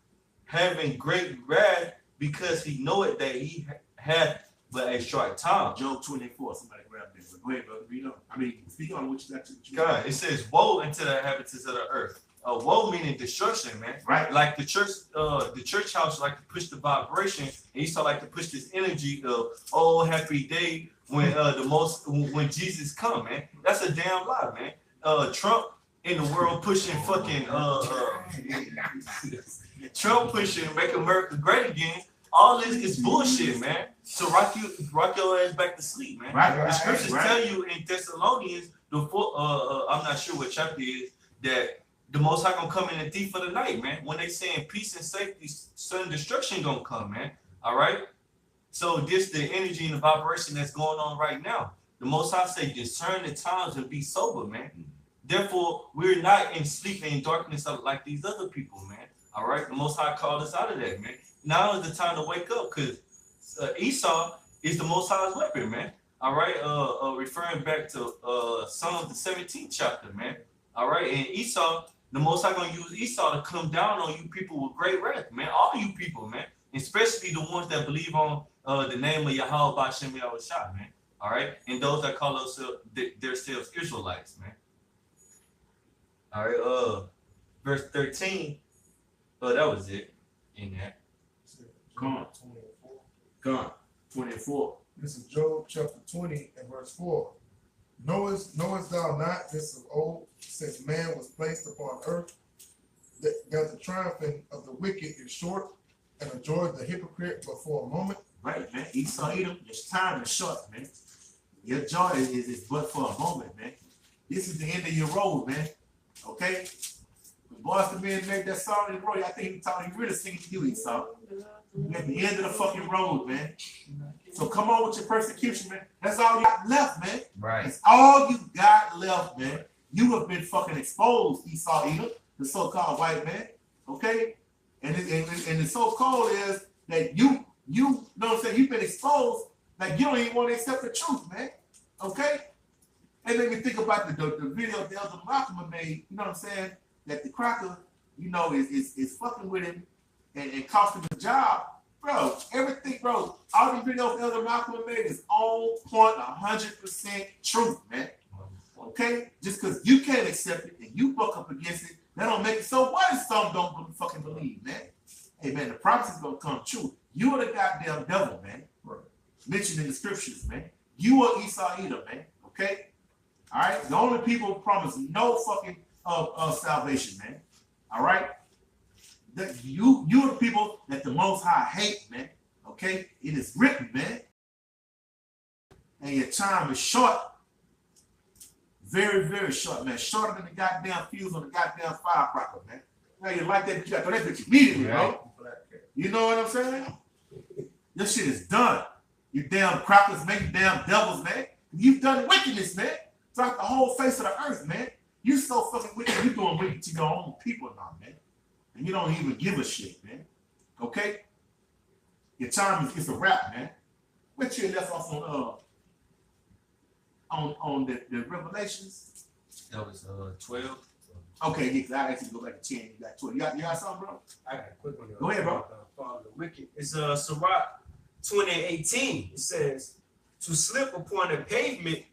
having great wrath, because he knoweth that he hath but a short time. Job 24. Somebody grab this. Go ahead, brother. Read on. I mean, speak on what you got to. God, it says, woe unto the inhabitants of the earth. Woe meaning destruction, man. Right. Like the church house like to push the vibration, and Esau like to push this energy of happy day when Jesus come, man. That's a damn lie, man. Trump in the world pushing fucking Trump pushing make America great again. All this is bullshit, man. So rock your ass back to sleep, man. Right. The scriptures tell you in Thessalonians, I'm not sure what chapter it is, that the Most High gonna come in the thief of the night, man. When they saying peace and safety, sudden destruction gonna come, man. All right. So this the energy and the vibration that's going on right now. The Most High say discern the times and be sober, man. Therefore, we're not in sleep and in darkness like these other people, man. All right. The Most High called us out of that, man. Now is the time to wake up, because Esau is the Most High's weapon, man. All right. Referring back to Psalm the 17th chapter, man. All right. And Esau, the Most High gonna use Esau to come down on you people with great wrath, man. All you people, man. Especially the ones that believe on the name of Yahweh B'Shem Yahweh Shah, man. All right. And those that call themselves Israelites, man. All right. Verse 13. That was it in that. Come on. 24. This is Job chapter 20 and verse 4. Knowest thou not this of old, since man was placed upon earth, that the triumphing of the wicked is short, and the joy of the hypocrite but for a moment? Right, man. Esau Edom, your time is short, man. Your joy is but for a moment, man. This is the end of your road, man. Okay? Boys the Man made that song in the road. I think he really singing to you, Esau. At the end of the fucking road, man. So come on with your persecution, man. That's all you got left, man. Right. That's all you got left, man. You have been fucking exposed, Esau Edom, the so-called white man. Okay? And the so-called is that you know what I'm saying, you've been exposed, like you don't even want to accept the truth, man. Okay? And let me think about the video that Elder Malcolm made, you know what I'm saying? That the cracker, you know, is fucking with him and cost him a job. Bro, everything, bro, all the videos Elder Malcolm made is on point, 100% truth, man. Okay? Just because you can't accept it and you buck up against it, that don't make it so what if some don't fucking believe, man? Hey, man, the prophecy's gonna come true. You are the goddamn devil, man. Mentioned in the scriptures, man. You are Esau Edom, man. Okay? All right? The only people who promise no fucking salvation, man. All right? That you are the people that the Most High hate, man. Okay? It is written, man. And your time is short. Very, very short, man. Shorter than the goddamn fuse on the goddamn firecracker, man. Now you like that, you got to throw that bitch immediately, bro. You know what I'm saying? This shit is done. You damn crackers, man. You damn devils, man. You've done wickedness, man. Throughout the whole face of the earth, man. You so fucking wicked. You doing wicked to your own people now, man. And you don't even give a shit, man. Okay? Your time is a wrap, man. What you left off on the Revelations? That was 12. Okay, yeah, 'cause I actually go back to 10. You got 12. You got something, bro? I got a quick one. Go ahead, bro. Follow the wicked. It's Sirach 20:18. It says, "To slip upon a pavement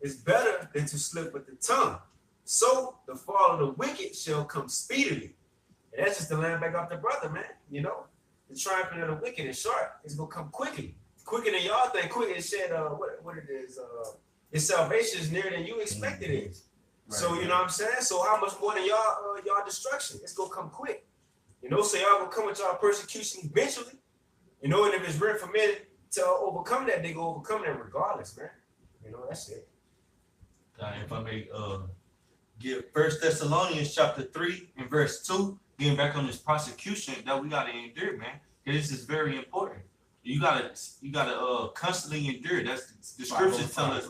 is better than to slip with the tongue. So the fall of the wicked shall come speedily." And that's just the line back off the brother, man. You know, the triumphing of the wicked is short. It's gonna come quickly, quicker than y'all think. Quicker it said, what it is. His salvation is nearer than you expect it is. Right, so you know what I'm saying. So how much more than y'all destruction? It's gonna come quick. You know, so y'all gonna come with y'all persecution eventually. You know, and if it's written for men to overcome that, they go overcome that regardless, man. You know, that's it. If I may give 1 Thessalonians chapter 3 and verse 2, getting back on this prosecution that we gotta endure, man. This is very important. You gotta constantly endure. That's the scriptures tell us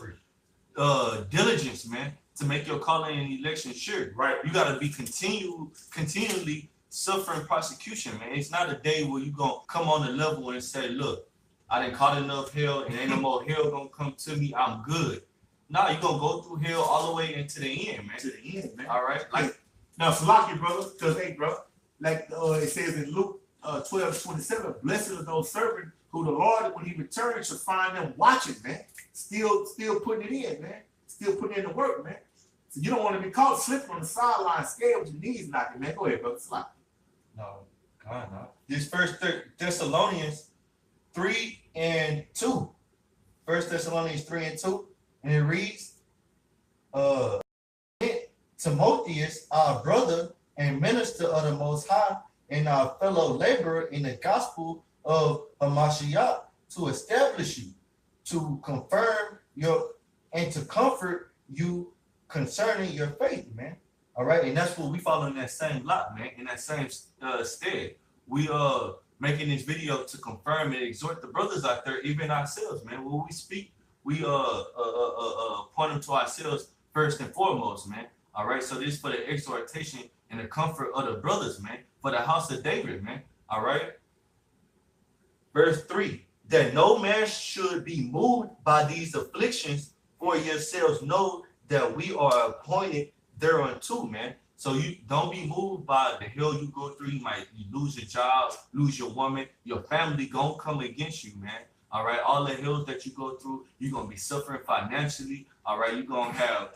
diligence, man, to make your calling and election sure. Right. You gotta be continually suffering prosecution, man. It's not a day where you gonna come on the level and say, look, I didn't caught enough hell and ain't no more hell gonna come to me. I'm good. Nah, you're gonna go through hell all the way into the end, man. To the end, man. All right. Like now, Salaki, brother, because hey, bro, like it says in Luke 12:27, blessed are those servants who the Lord, when he returns, shall find them watching, man. Still putting it in, man. Still putting in the work, man. So you don't want to be caught slipping on the sideline, scared with your knees knocking, man. Go ahead, brother. Salaki. no, God, no. This 1 Thessalonians 3 and 2. 1 Thessalonians 3 and 2. And it reads, Timotheus, our brother and minister of the Most High, and our fellow laborer in the gospel of Hamashiach, to establish you, to confirm and to comfort you concerning your faith, man. All right, and that's what we follow in that same lot, man, in that same stead. We making this video to confirm and exhort the brothers out there, even ourselves, man. When we speak, we point them to ourselves first and foremost, man. All right, so this is for the exhortation and the comfort of the brothers, man, for the house of David, man. All right. Verse 3, that no man should be moved by these afflictions, for yourselves know that we are appointed thereunto, man. So you don't be moved by the hell you go through. You lose your job, lose your woman, your family gonna come against you, man. All right, all the hills that you go through, you're gonna be suffering financially. All right, you're gonna have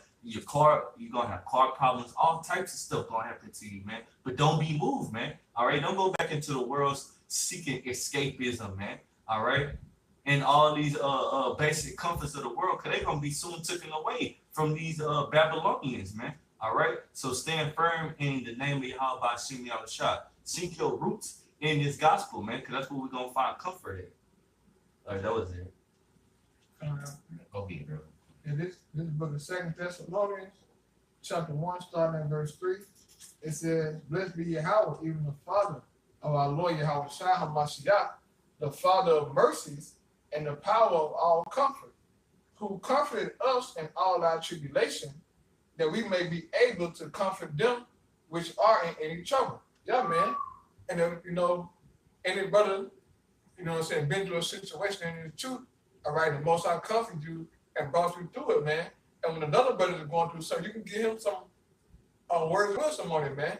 car problems, all types of stuff gonna happen to you, man. But don't be moved, man. All right, don't go back into the world seeking escapism, man. All right, and all these basic comforts of the world, because they're gonna be soon taken away from these Babylonians, man. All right, so stand firm in the name of Yahweh Hashem Yahushua. Sink your roots in this gospel, man, because that's where we're gonna find comfort in. All right, that was it. Go ahead, bro. And this book of 2 Thessalonians, chapter 1, starting at verse 3. It says, blessed be Yahweh, even the Father of our Lord Yahweh Shai HaMashiach, the Father of mercies and the power of all comfort, who comforted us in all our tribulation, that we may be able to comfort them which are in any trouble. Yeah, man. And you know, any brother, you know what I'm saying, been through a situation and the truth, all right, the Most High comforted you and brought you through it, man. And when another brother is going through something, you can give him some words of wisdom on it, man.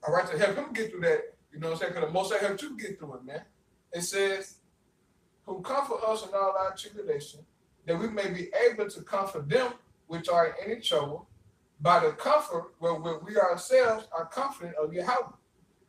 All right, to help him get through that, you know what I'm saying, because the Most High helped you get through it, man. It says, who comfort us in all our tribulation, that we may be able to comfort them which are in any trouble, by the comfort where we ourselves are confident of Yahweh.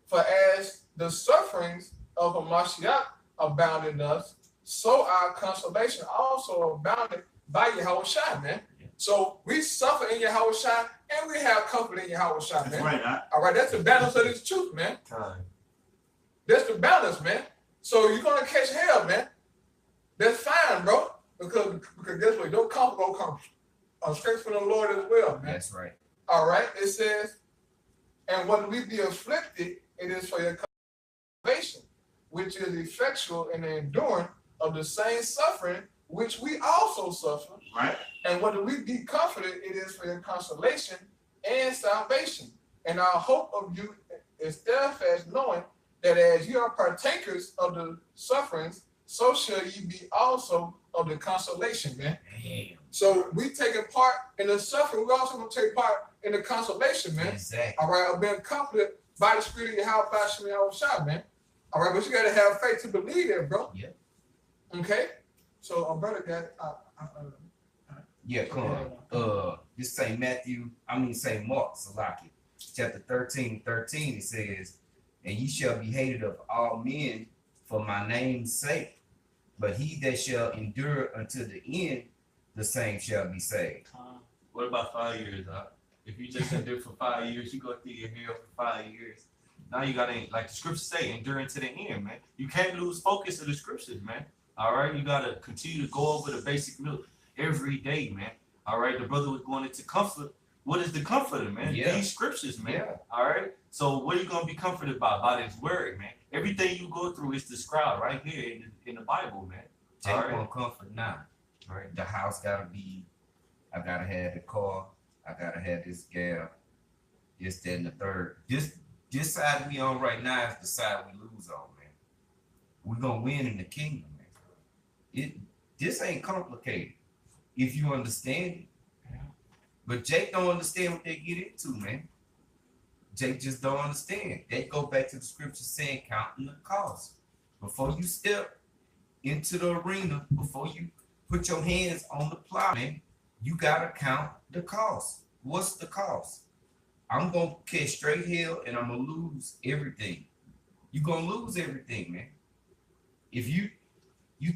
For as the sufferings of Hamashiach abound in us, so our consolation also abounded by Yahweh Shai, man. So we suffer in Yahweh Shai and we have comfort in Yahweh Shai, man. That's right, huh? All right, that's the balance of this truth, man. That's the balance, man. So you're gonna catch hell, man. That's fine, bro. Because guess what? Your comfort gonna come straight from the Lord as well, man. That's right. All right. It says, and when we be afflicted, it is for your salvation, which is effectual in the enduring of the same suffering which we also suffer. Right. And when we be comforted, it is for your consolation and salvation. And our hope of you is steadfast, knowing that as you are partakers of the sufferings, so shall ye be also of the consolation, man. Damn. So we taking part in the suffering. We also going to take part in the consolation, man. Exactly. All right, I've been comforted by the Spirit of Yahweh, by Shemiyah Shah, man. All right, but you got to have faith to believe that, bro. Yeah. Okay. So, brother, Yeah, come on. This St. Mark, Salaki, chapter 13, it says, and ye shall be hated of all men for my name's sake, but he that shall endure unto the end, the same shall be saved. What about 5 years, huh? If you just endure for 5 years, you go through your hell for 5 years. Now you gotta, like the scriptures say, endure to the end, man. You can't lose focus of the scriptures, man. All right, you gotta continue to go over the basic milk every day, man. All right, the brother was going into comfort. What is the comforter, man? Yeah. These scriptures, man. Yeah. All right. So what are you gonna be comforted by this word, man? Everything you go through is described right here in the Bible, man. Take All right. one comfort now. All right, the house gotta be. I gotta have the car. I gotta have this gal. This, that, and the third. This side we on right now is the side we lose on, man. We're gonna win in the kingdom, man. This ain't complicated if you understand it. But Jake don't understand what they get into, man. Jake just don't understand. They go back to the scripture saying counting the cost. Before you step into the arena, before you put your hands on the plow, man, you gotta count the cost. What's the cost? I'm gonna catch straight hell and I'm gonna lose everything. You're gonna lose everything, man. If you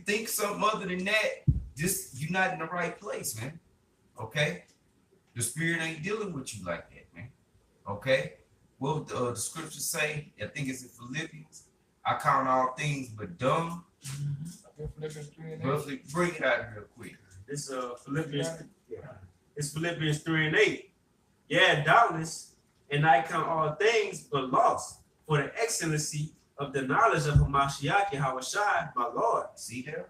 think something other than that, you're not in the right place, man. Okay? The spirit ain't dealing with you like that, man. Okay? What the scriptures say, I think it's in Philippians, I count all things but dumb. Philippians 3 and 8. Roughly, bring it out real quick. It's Philippians 3 and 8. Yeah, doubtless, and I count all things but loss for the excellency of the knowledge of Hamashiach Yahweh Shai, my Lord. See there?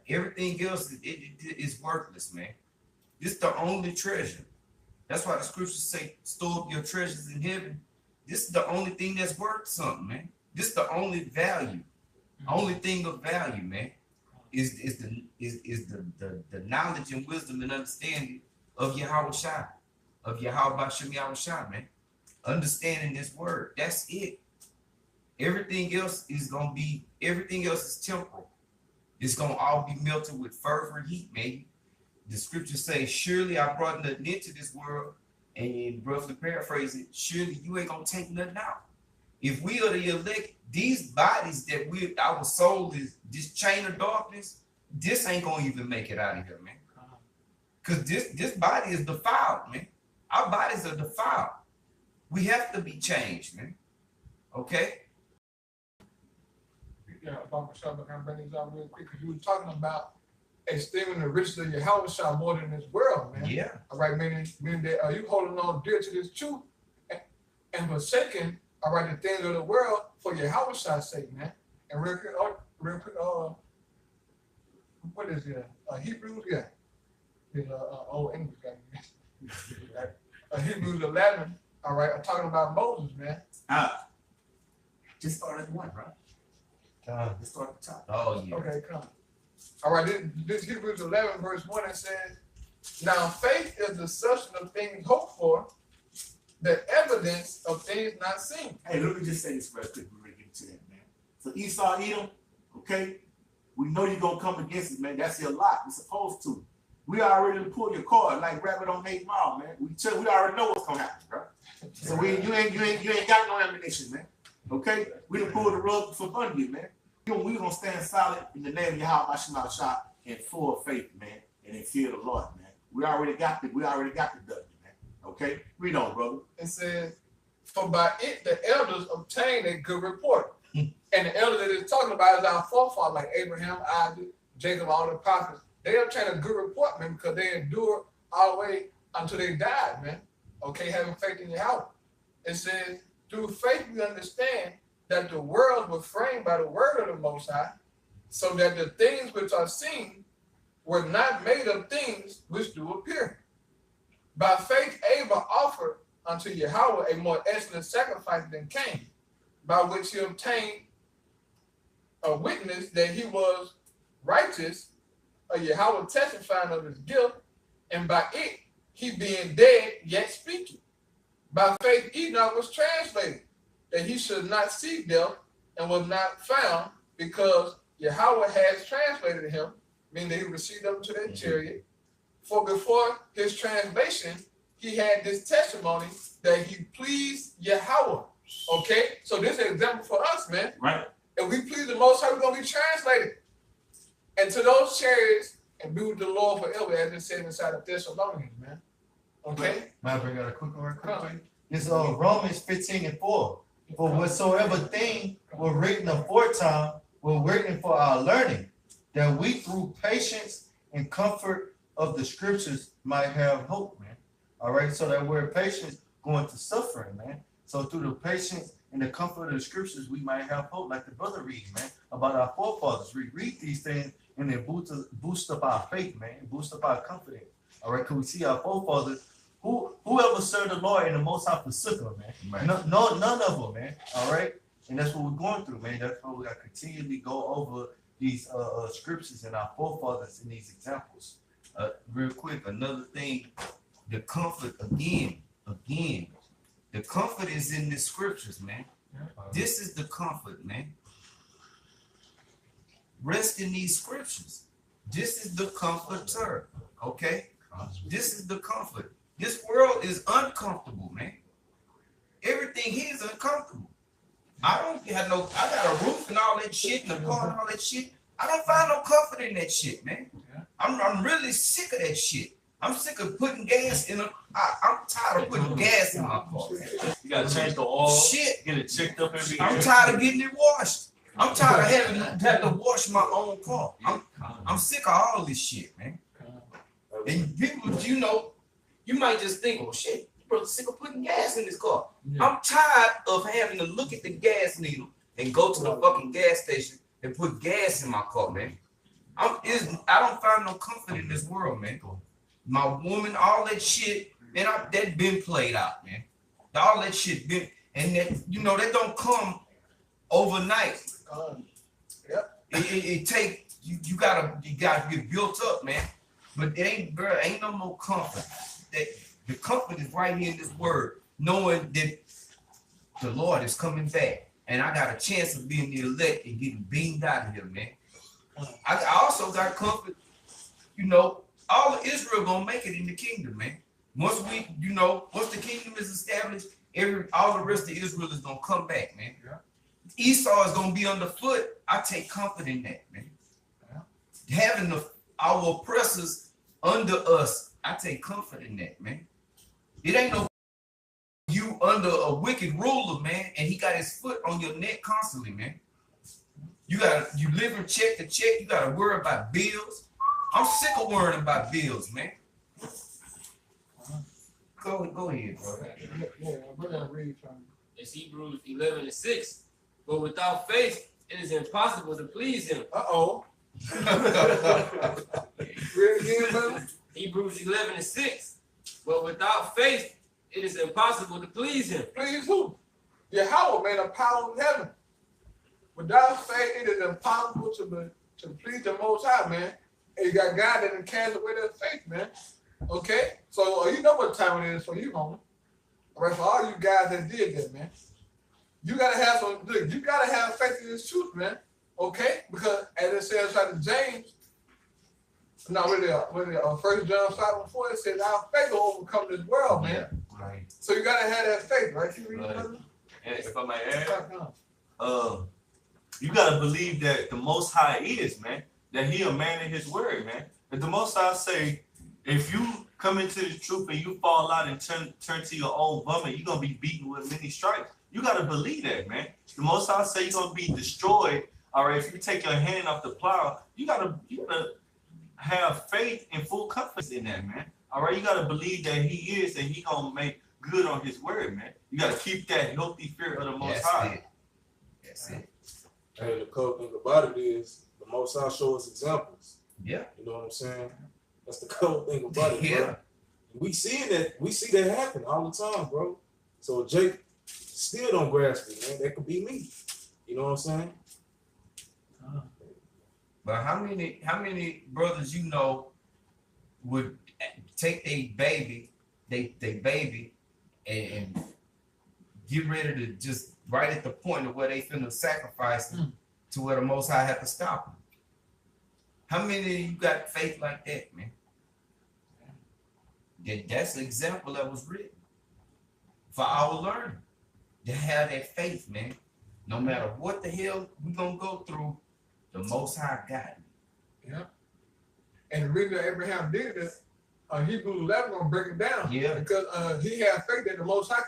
Everything else is worthless, man. This is the only treasure. That's why the scriptures say, store up your treasures in heaven. This is the only thing that's worth something, man. This is the only value. Only thing of value, man, is the knowledge and wisdom and understanding of Yahweh Shai, of Yahweh Bashem Yahweh Shai, man. Understanding this word. That's it. Everything else is temporal. It's gonna all be melted with fervent heat, man. The scriptures say, surely I brought nothing into this world, and roughly paraphrase it, surely you ain't gonna take nothing out. If we are the elect, these bodies that our soul is this chain of darkness, this ain't gonna even make it out of here, man. Because this body is defiled, man. Our bodies are defiled. We have to be changed, man. Okay? Yeah, about myself, I can bring these out real quick because you were talking about esteeming the riches of Yahweh Shai more than this world, man. Yeah. All right, meaning that you holding on dear to this truth, and forsaken, all right, the things of the world for Yahweh's sake, man. And real quick, what is it? Hebrews, yeah. It's old English guy. Hebrews 11, all right, I'm talking about Moses, man. Just start at one, bro. Just start at the top. Oh yeah. Okay, come. All right, this Hebrews 11, verse 1, it says, now faith is the substance of things hoped for, the evidence of things not seen. Hey, let me just say this real quick before we get to that, man. So Esau, Edom, okay? We know you're going to come against it, man. That's your lot. You're supposed to. We already pulled your card like rabbit on 8 Mile, man. We already know what's going to happen, bro. So you ain't got no ammunition, man. Okay? We done pulled the rug from under you, man. We're going to stand solid in the name of Yahweh Shah in full faith, man, and in fear of the Lord, man. We already got the W, man. Okay? Read on, brother. It says, for by it the elders obtained a good report. And the elders that it's talking about is our forefathers, like Abraham, Isaac, Jacob, all the prophets. They obtained a good report, man, because they endured all the way until they died, man. Okay, having faith in Yahweh. It says, through faith we understand that the world was framed by the word of the Most High, so that the things which are seen were not made of things which do appear. By faith Abel offered unto Yahweh a more excellent sacrifice than Cain, by which he obtained a witness that he was righteous, Yahweh testifying of his guilt, and by it he being dead yet speaking. By faith Enoch was translated, that he should not see death, and was not found, because Yahweh has translated him, meaning that he received up to that chariot. For before his translation, he had this testimony that he pleased Yahweh. Okay, so this is an example for us, man. Right. If we please the Most High, we're going to be translated. And to those chariots, and be with the Lord forever, as it said inside of Thessalonians, man. Okay? May I bring out a quick one quickly? It's Romans 15:4. For whatsoever thing were written aforetime were written for our learning, that we through patience and comfort of the scriptures might have hope, man. All right, so that we're patient going to suffering, man. So through the patience and the comfort of the scriptures, we might have hope, like the brother read, man, about our forefathers. We read these things and they boost up our faith, man, boost up our confidence. All right, because we see our forefathers, whoever served the Lord and the Most High forsook them, man. Right. None of them, man. All right, and that's what we're going through, man. That's why we got to continually go over these scriptures and our forefathers in these examples. Real quick, another thing, the comfort again, the comfort is in the scriptures, man. This is the comfort, man. Rest in these scriptures. This is the comforter, okay? This is the comfort. This world is uncomfortable, man. Everything here is uncomfortable. I got a roof and all that shit, and a car and all that shit. I don't find no comfort in that shit, man. I'm really sick of that shit. I'm sick of putting gas in I'm tired of putting gas in my car. You gotta change the oil. Shit. Get it checked up every year. I'm tired of getting it washed. I'm tired of having to wash my own car. I'm sick of all this shit, man. And people, you might just think, oh shit, you brother sick of putting gas in this car. Yeah. I'm tired of having to look at the gas needle and go to the fucking gas station and put gas in my car, man. I don't find no comfort in this world, man. My woman, all that shit, man, that been played out, man. All that shit been, and that, that don't come overnight. Yep. It take you gotta get built up, man. But it ain't no more comfort. The comfort is right here in this word, knowing that the Lord is coming back, and I got a chance of being the elect and getting beamed out of here, man. I also got comfort, all of Israel gonna make it in the kingdom, man. Once the kingdom is established, all the rest of Israel is gonna come back, man. Yeah. Esau is gonna be underfoot. I take comfort in that, man. Yeah. Having our oppressors under us, I take comfort in that, man. It ain't no you under a wicked ruler, man, and he got his foot on your neck constantly, man. You live from check to check. You gotta worry about bills. I'm sick of worrying about bills, man. Go ahead, bro. Yeah, we're gonna read from. It's Hebrews 11:6. But without faith, it is impossible to please him. Read again, brother. Hebrews 11:6. But without faith, it is impossible to please him. Please who? Yahweh, man, the power of heaven. Without faith, it is impossible to please the Most High, man. And you got God that can cast away their faith, man. Okay? So you know what time it is for you, homie. All right, for all you guys that did that, man. You gotta have you gotta have faith in this truth, man. Okay? Because as it says like in James, First John 5:4, it says our faith will overcome this world, man. Yeah, right. So you gotta have that faith, right? You read Right. brother? And if I may add, you gotta believe that the Most High is, man. That He a man in His word, man. If the Most High say, if you come into the truth and you fall out and turn to your own vomit, you're gonna be beaten with many stripes. You gotta believe that, man. The Most High say you're gonna be destroyed. All right, if you take your hand off the plow, you gotta have faith and full confidence in that, man. All right, you gotta believe that He is and He gonna make good on His word, man. You gotta keep that healthy fear of the Most High. That's it. And the cool thing about it is the Most High shows us examples. Yeah. You know what I'm saying? That's the cool thing about it, Yeah. bro. We see that happen all the time, bro. So Jake still don't grasp it, man. That could be me. You know what I'm saying? But how many brothers you know would take a baby, they baby, and get ready to just right at the point of where they finna sacrifice them to where the Most High have to stop them? How many of you got faith like that, man? That's the example that was written for our learning. To have that faith, man. No matter what the hell we gonna go through, the Most High got it. Yeah. And the reason that Abraham did this, Hebrews 11 gonna break it down. Yeah. Because he had faith that the Most High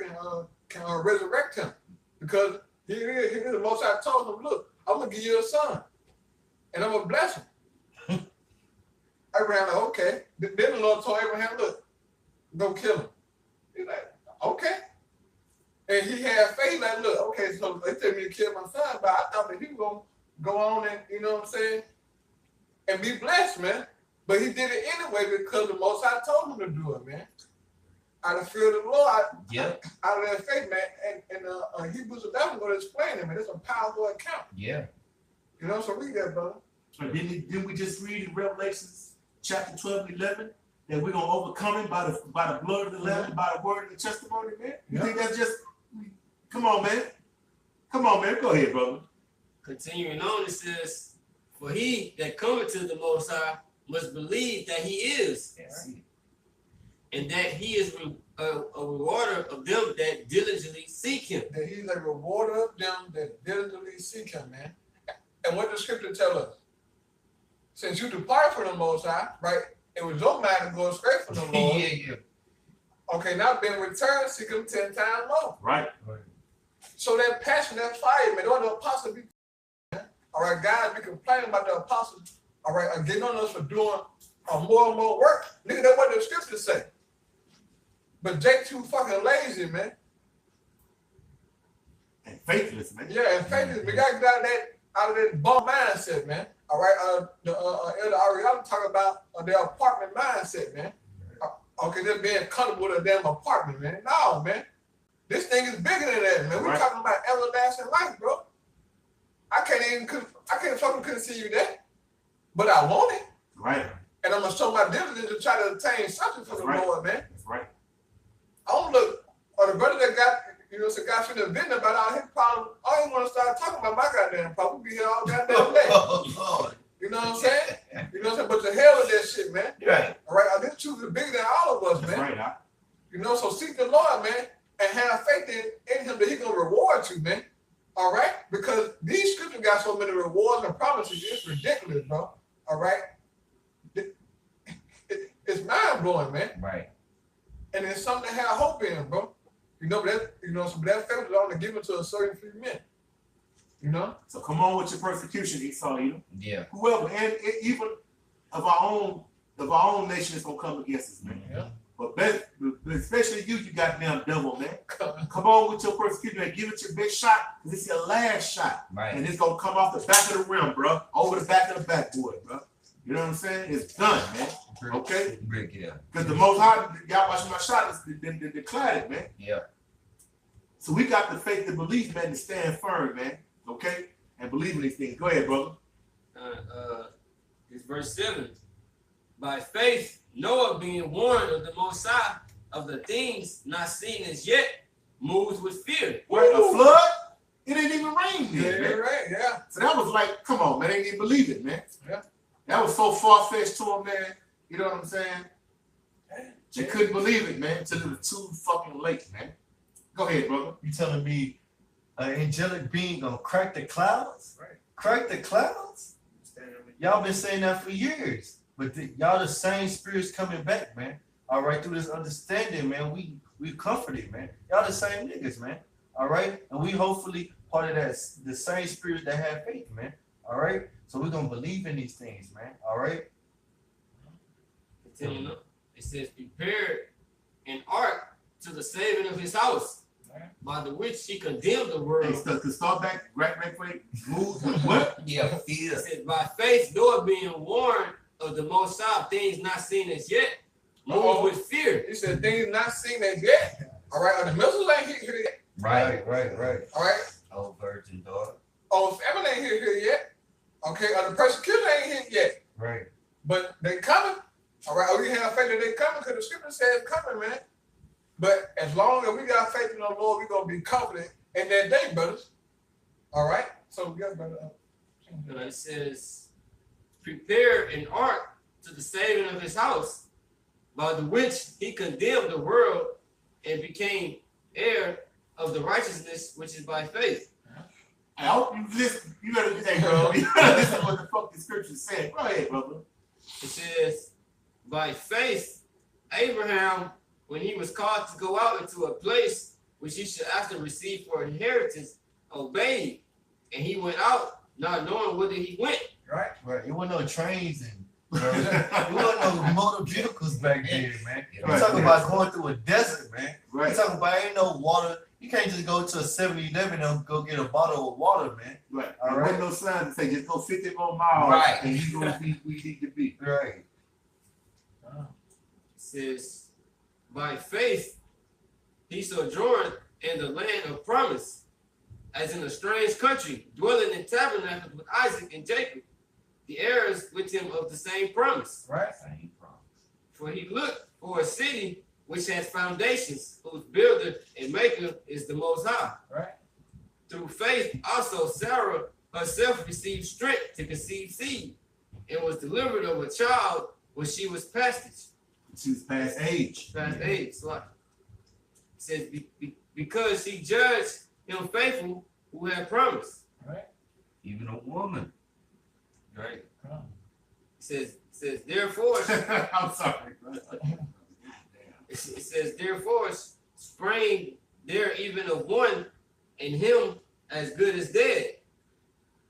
can resurrect him. Because he the Most High told him, look, I'm gonna give you a son, and I'm gonna bless him. Abraham like, okay. Then the Lord told Abraham, look, go kill him. He's like, okay. And he had faith, like, look, okay, so they tell me to kill my son, but I thought that he was gonna go on and, you know what I'm saying, and be blessed, man. But he did it anyway because the Most High told him to do it, man. Out of fear of the Lord, out of that faith, man. And Hebrews 11 going to explain it, man. It's a powerful account. Yeah. You know, so read that, brother. Didn't we just read in Revelations chapter 12 and 11 that we're gonna overcome him by the blood of the Lamb and by the word of the testimony, man? You think that's just? Come on, man. Go ahead, brother. Continuing on, it says, for he that cometh to the Most High must believe that He is, and that He is a rewarder of them that diligently seek Him. That He's a rewarder of them that diligently seek Him, man. And what the scripture tell us? Since you depart from the Most High, right? It was your mind to go straight from the Lord. Yeah. Okay, now being returned, seek Him 10 times more. Right. So that passion, that fire, man, don't the apostles be, all right, guys be complaining about the apostles, all right, are getting on us for doing more and more work. Nigga, that's what the scriptures say. But Jake too fucking lazy, man. And faithless, man. Yeah, and faithless. We got to get out of that bum mindset, man. All right, Elder Ariana talk about their apartment mindset, man. Okay, just being comfortable with a damn apartment, man. No, man. This thing is bigger than that, man. We're talking about everlasting life, bro. I can't fucking conceive that. But I want it. Right. And I'm gonna show my diligence to try to attain something for the Lord, man. That's right. I don't look, or the brother that got, you know, some guy should have been about all his problems. I ain't want to start talking about my goddamn problem. We be here all goddamn day. Oh, You know what I'm saying? You know what I'm saying? But the hell with that shit, man. right. All right, this truth is bigger than all of us, That's man. right, huh? You know, so seek the Lord, man, and have faith in Him that He gonna reward you, man. All right, because these scriptures got so many rewards and promises, it's ridiculous, bro. All right, it's mind blowing, man. Right. And it's something to have hope in, bro. You know, but that faith is only given to a certain few men. You know? So come on with your persecution, Esau, Yeah. whoever, and even of our own nation is gonna come against us, man. Yeah. But especially you goddamn devil, man. Come on with your persecution and give it your best shot, because it's your last shot. Right. And it's going to come off the back of the rim, bro. Over the back of the backboard, bro. You know what I'm saying? It's done, man. Okay? Break it up. Because the Most High, y'all watching my shot, they declared it, man. Yeah. So we got the faith and belief, man, to stand firm, man. Okay? And believe in these things. Go ahead, brother. It's verse 7. By faith, Noah, being warned of the Most High of the things not seen as yet, moves with fear. What, a flood? It didn't even rain then, man. Right, yeah. So that was like, come on, man. They didn't even believe it, man. Yeah. That was so far-fetched to them, man. You know what I'm saying? They couldn't believe it, man, until it was too fucking late, man. Go ahead, brother. You telling me an angelic being gonna crack the clouds? Right. Crack the clouds? Y'all been saying that for years. But y'all the same spirits coming back, man. All right, through this understanding, man, we comforted, man. Y'all the same niggas, man. All right, and we hopefully part of that the same spirits that have faith, man. All right, so we're gonna believe in these things, man. All right. It says, prepared an ark to the saving of his house, by the which he condemned the world. Hey, to start back, right, move with what? Yeah, fear. It says, by faith, Noah being warned of the Most High, things not seen as yet, moved with fear. He said things not seen as yet. All right, the missiles ain't here yet. Right. All right. Oh, virgin daughter. Oh, famine ain't here yet. Okay, the persecution ain't here yet. Right. But they coming. All right, we have faith that they coming because the scripture says coming, man. But as long as we got faith in the Lord, we're gonna be confident in that day, brothers. All right. So yeah, brother. It says, prepare an ark to the saving of his house, by the which he condemned the world and became heir of the righteousness which is by faith. I hope you listen. You better listen, bro. You better listen to what the fuck the scripture said. Go ahead, brother. It says, by faith, Abraham, when he was called to go out into a place which he should after receive for inheritance, obeyed, and he went out, not knowing whither he went. Right. It wasn't no trains and it wasn't no motor vehicles back then, man. You talking about going through a desert, man. Right. You talking about ain't no water. You can't just go to a 7-Eleven and go get a bottle of water, man. Right. All There right. wasn't no sign to say just go 50 more miles, Right. and you gonna be where you need to be. Right. It says, by faith, he sojourned in the land of promise, as in a strange country, dwelling in tabernacles with Isaac and Jacob, the heirs with him of the same promise. Right. For he looked for a city which has foundations, whose builder and maker is the Most High. Right. Through faith, also Sarah herself received strength to conceive seed, and was delivered of a child when she was past She was past age. age. So it says, because he judged him faithful who had promised. Right. Even a woman. Right. It says therefore. I'm sorry, bro. It says, therefore, sprang there even of one, and him as good as dead.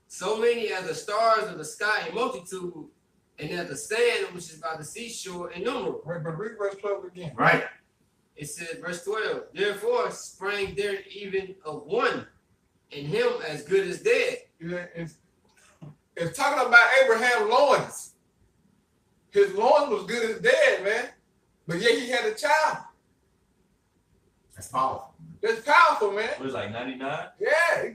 So many as the stars of the sky in multitude, and as the sand which is by the seashore innumerable. Right, but read verse 12 again. Right. It says, verse 12, therefore sprang there even of one, and him as good as dead. Yeah, it's talking about Abraham's loins. His loins was good as dead, man. But yet he had a child. That's powerful. That's powerful, man. It was like 99. Yeah.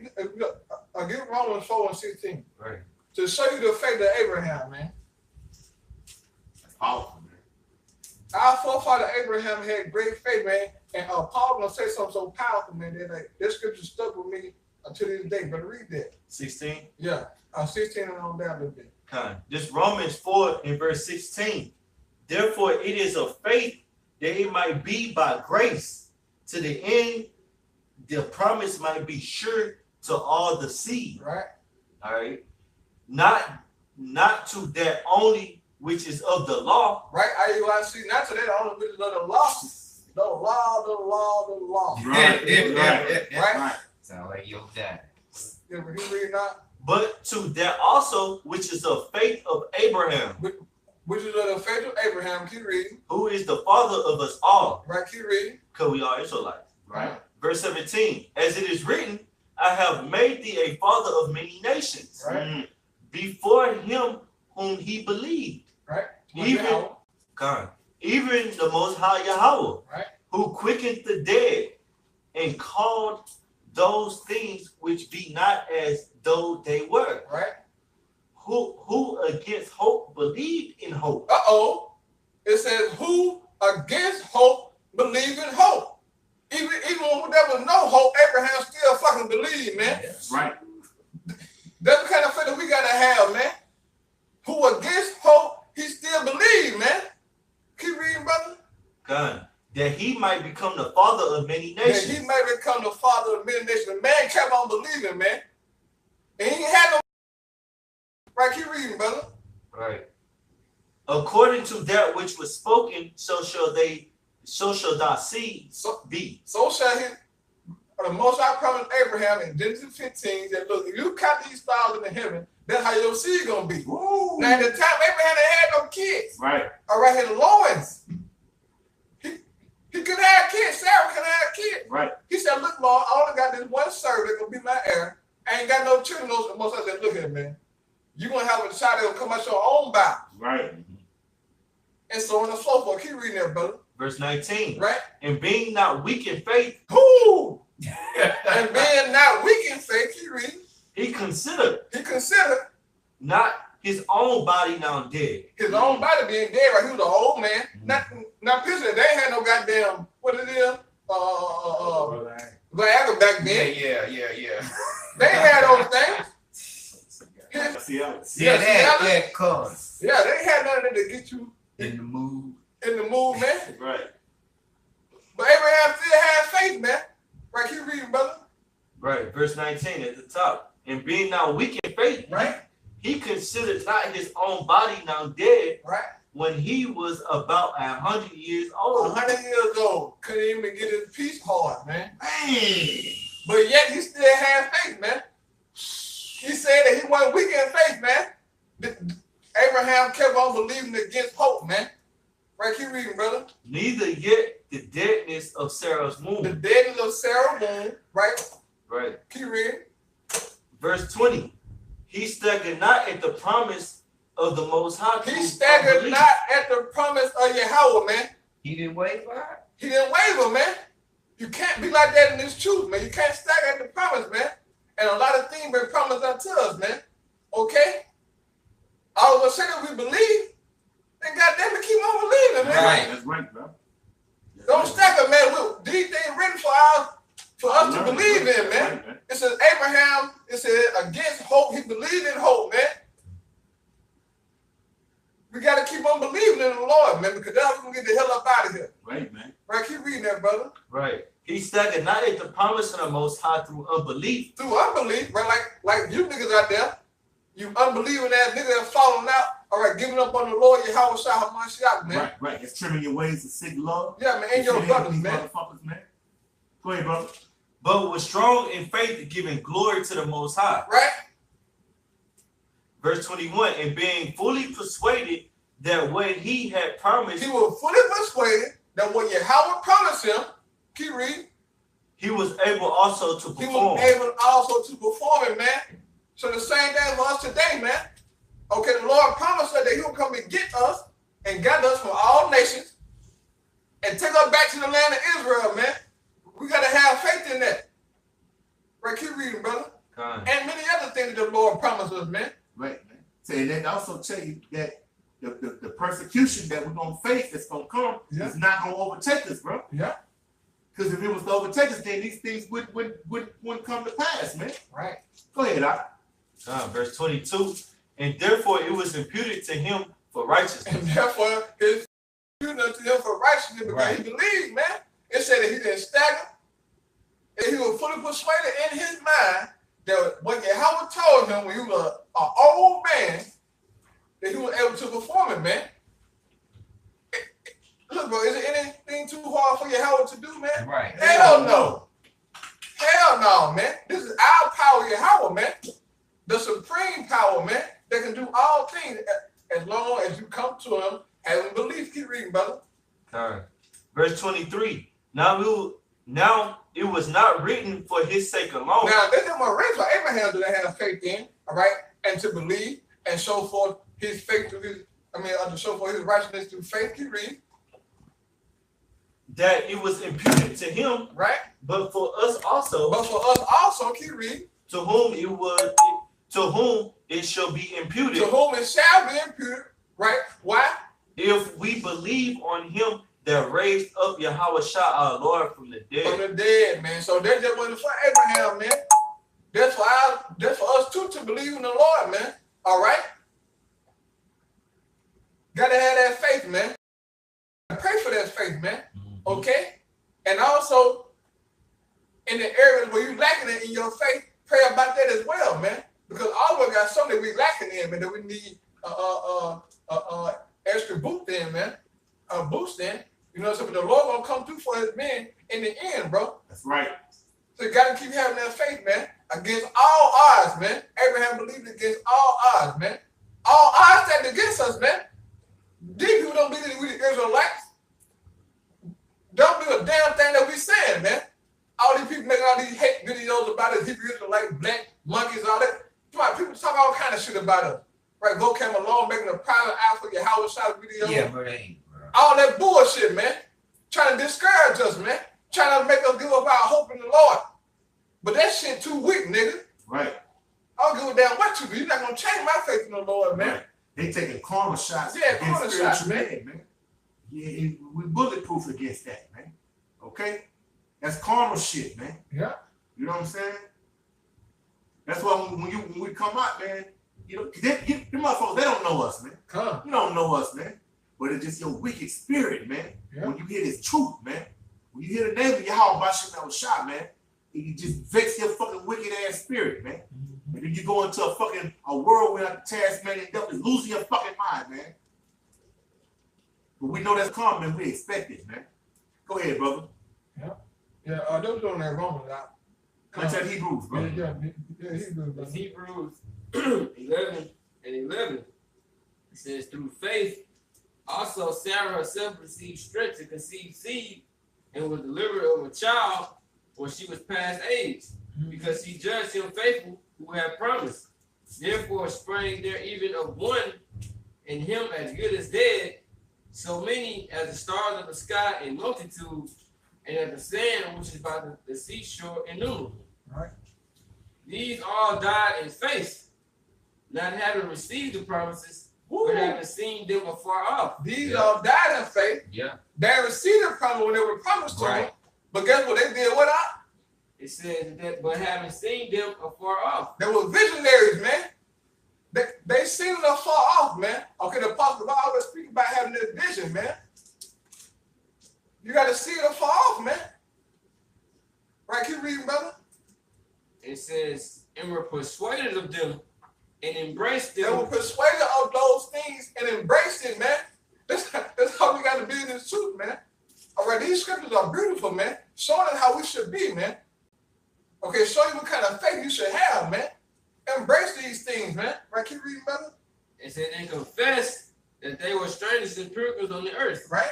I'll give Romans 4:16. Right. To show you the faith of Abraham, man. That's powerful, man. Our forefather Abraham had great faith, man. And Paul gonna say something so powerful, man. That this scripture stuck with me until this day. But read that. 16. Yeah. 16 and on down a little bit. This Romans 4 in verse 16. Therefore, it is of faith that it might be by grace, to the end the promise might be sure to all the seed. Right. All right. Not to that only which is of the law. Right. I see. Not to that only bit of the law. The law. Right. Sound like your dad. Yeah, but he read not. But to that also which is of faith of Abraham. which is of the faith of Abraham. Keep reading. Who is the father of us all. Right, keep reading. Because we are Israelites. Right. Verse 17. As it is written, I have made thee a father of many nations. Right. Before him whom he believed. Right. Even God. Even the Most High Yahweh. Right. Who quickened the dead and called those things which be not as though they were. Right. Who against hope believed in hope. It says, who against hope believed in hope. Even when there was no hope, Abraham still fucking believed, man. That's right. That's the kind of faith that we gotta have, man. Who against hope, he still believed, man. Keep reading, brother. God. That he might become the father of many nations. That he may become the father of many nations. The man kept on believing, man. And he ain't had no. Right, keep reading, brother. Right. According to that which was spoken, so shall thy seed be. So shall the Most High promised Abraham in Genesis 15 that, look, if you count these stars in the heaven, that's how your seed gonna be. Woo. Now, at the time, Abraham had no kids. Right. All right, his loins. He couldn't have kids. Sarah couldn't have kids. Right. He said, look, Lord, I only got this one servant that gonna be my heir. I ain't got no children. The Most High said, look here, man. You're gonna have a child that will come out your own bowels. Right. And so on and so forth. Keep reading there, brother. Verse 19. Right? And being not weak in faith. Who? And being not weak in faith, keep reading. He considered not his own body now dead. His own body being dead, right? He was an old man. Not picture, they ain't had no goddamn, what it is? Viagra back then. Yeah. They ain't had those things. That cause. Yeah, they ain't had nothing to get you In the mood. in the mood, man. Right. But Abraham still had faith, man. Right, keep reading, brother. Right. Verse 19 at the top. And being now weak in faith. Right. He considered not his own body now dead. Right. When he was about 100 years old. 100 years old. Couldn't even get his peace hard, man. Man. But yet he still had faith, man. He said that he wasn't weak in faith, man. Abraham kept on believing against hope, man. Right, keep reading, brother. Neither yet the deadness of Sarah's womb. The deadness of Sarah's womb, right? Right. Keep reading. Verse 20. He staggered not at the promise of the Most High. He staggered not at the promise of Yahweh, man. He didn't waver. He didn't waver, man. You can't be like that in this truth, man. You can't stagger at the promise, man. And a lot of things been promised unto us, man. Okay? All of a sudden we believe, and goddamn it, keep on believing, man. Right. That's right, bro. Don't stagger, man. These things written for us to believe in, man. Right, It says Abraham, it says against hope, he believed in hope, man. We got to keep on believing in the Lord, man, because that's how we can get the hell up out of here. Right, man. Right, keep reading that, brother. Right. He staggered not at the promise of the Most High through unbelief. Through unbelief, right? Like you niggas out there, you unbelieving that nigga that falling out, all right, giving up on the Lord, Yahweh Shah HaMashiach, man. Right. It's trimming your ways to seek love. Yeah, man, and your brothers, man. Man. Go ahead, brother. But was strong in faith, giving glory to the Most High. Right? Verse 21, and being fully persuaded that what he had promised, He was fully persuaded that what Yahweh promised him, keep reading, he was able also to he perform. was able also to perform it, man. So the same thing for us today, man. Okay, the Lord promised us that he will come and get us and gather us from all nations and take us back to the land of Israel, man. We got to have faith in that. Right, keep reading, brother. God. And many other things that the Lord promised us, man. Right, man. So, and then also tell you that the persecution that we're going to face that's going to come is not going to overtake us, bro. Yeah. Because if it was to overtake us, then these things wouldn't come to pass, man. Right. Go ahead, Doc. Verse 22, and therefore it was imputed to him for righteousness. And therefore, it's imputed unto him for righteousness because he believed, man. It said that he didn't stagger, and he was fully persuaded in his mind that what Yahweh told him when he was an old man, that he was able to perform it, man. Look, bro, is there anything too hard for Yahweh to do, man? Right. Hell no. Hell no, man. This is our power, Yahweh, man. The supreme power, man, that can do all things. as long as you come to him having belief. Keep reading, brother. Verse 23. Now it was not written for his sake alone. Now, this is what raised by Abraham do they have faith in, all right, and to believe and show forth his faith to his, to show forth his righteousness through faith. Keep reading. That it was imputed to him, right? But for us also. Keep reading. To whom it shall be imputed. To whom it shall be imputed, right? Why? If we believe on him that raised up Yahweh our Lord from the dead. From the dead, man. So that just wasn't for Abraham, man. That's for us too to believe in the Lord, man. All right? Gotta have that faith, man. Pray for that faith, man. Okay? And also, in the areas where you're lacking it in your faith, pray about that as well, man. Because all of us got something we lacking in, man, that we need extra boost in, man. Boost in. You know, so the Lord gonna come through for his men in the end, bro. That's right. So you gotta keep having that faith, man. Against all odds, man. Abraham believed against all odds, man. All odds stand against us, man. These people don't believe that we the Israelites. Don't do a damn thing that we saying, man. All these people making all these hate videos about us, Hebrew Israelites, black monkeys, all that. People talk all kind of shit about us. Right? Go came along making a private eye for your Howard Shot video. Yeah, but they ain't, bro. All that bullshit, man. Trying to discourage us, man. Trying to make us give up our hope in the Lord. But that shit too weak, nigga. Right. I don't give a damn what you do. You're not gonna change my faith in the Lord, man. Right. They taking karma shots. Yeah, karma shots, man. Yeah, we bulletproof against that, man. Okay? That's karma shit, man. Yeah. You know what I'm saying? That's why when we come out, man, you know, them motherfuckers, they don't know us, man. You don't know us, man. But it's just your wicked spirit, man. Yeah. When you hear this truth, man. When you hear the name of Yahweh that was shot, man, you just vex your fucking wicked ass spirit, man. And then you go into a world where Tasmanian devil is losing your fucking mind, man. But we know that's karma, and we expect it, man. Go ahead, brother. Yeah, those doing that wrong a lot. That's that Hebrews, bro. Yeah, Hebrews. It's Hebrews 11 and 11. It says, through faith, also Sarah herself received strength to conceive seed and was delivered of a child when she was past age, because she judged him faithful who had promised. Therefore sprang there even of one in him as good as dead, so many as the stars of the sky in multitude, and as the sand which is by the seashore innumerable. Right. These all died in faith, not having received the promises, but having seen them afar off. These all died in faith. Yeah. They received the promise when they were promised to them. But guess what they did? What up? It says that, but having seen them afar off. They were visionaries, man. They seen it afar off, man. Okay, the apostle always speak about having this vision, man. You got to see it afar off, man. Right, keep reading, brother. It says, and were persuaded of them and embraced them. They were persuaded of those things and embraced it, man. That's how we got to be in this truth, man. All right, these scriptures are beautiful, man. Showing us how we should be, man. Okay, show you what kind of faith you should have, man. Embrace these things, man. Right, keep reading, brother. It said, and confess that they were strangers and pilgrims on the earth. Right.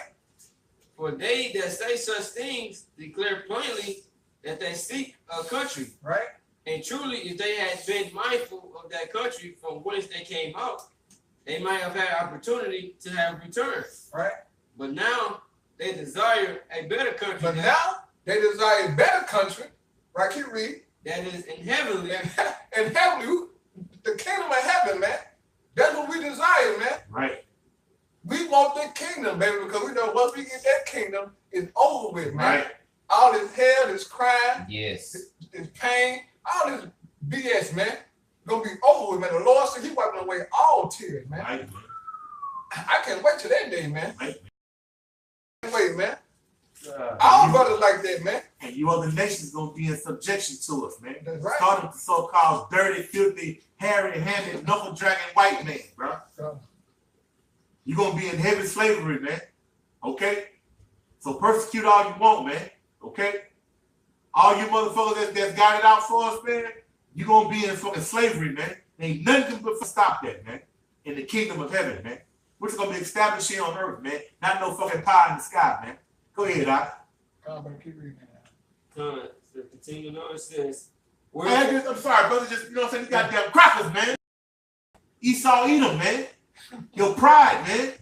For they that say such things declare plainly that they seek a country. Right. And truly, if they had been mindful of that country from whence they came out, they might have had opportunity to have returned. Right. But now they desire a better country. But now they desire a better country. Right, keep reading. That is in heavenly. In heavenly, the kingdom of heaven, man. That's what we desire, man. Right. We want the kingdom, baby, because we know once we get that kingdom, it's over with, man. Right. All this hell, this crime, Yes. this pain, all this BS, man, gonna be over with, man. The Lord said He wiping away all tears, man. Right. I can't wait till that day, man. Right. Can't wait, man. All brothers like that, man. And you other nations gonna be in subjection to us, man. That's right. Starting with the so-called dirty, filthy, hairy-handed, knuckle-dragging white man, bro. You're gonna be in heavy slavery, man. Okay? So persecute all you want, man. Okay? All you motherfuckers that's got it out for us, man, you're gonna be in fucking slavery, man. Ain't nothing but stop that, man. in the kingdom of heaven, man. Which is gonna be established here on earth, man. Not no fucking pie in the sky, man. Go ahead, Doc. Keep reading that. Continuing on, it says, Man, I'm sorry, brother. Just, you know what I'm saying? These goddamn crackers, man. Esau eat them, man. Your pride, man.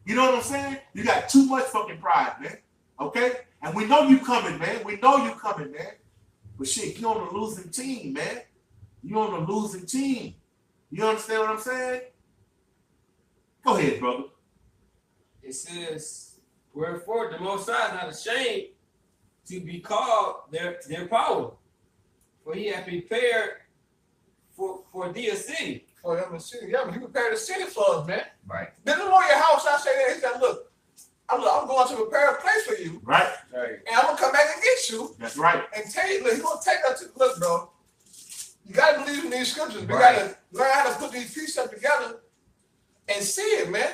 You know what I'm saying? You got too much fucking pride, man. Okay? And we know you coming, man. We know you coming, man. But shit, you on a losing team, man. You on a losing team. You understand what I'm saying? Go ahead, brother. it says, wherefore the Most High is not ashamed to be called their power, for he hath prepared for thee a city. For them a city. Yeah, but he prepared a city for us, man. Right. Didn't the Lord your house, I say that, he said, look, I'm going to prepare a place for you. Right? Right. And I'm going to come back and get you. That's right. And tell you, look, he's going to take us to, look, bro, you got to believe in these scriptures. We Right. got to learn how to put these pieces together and see it, man.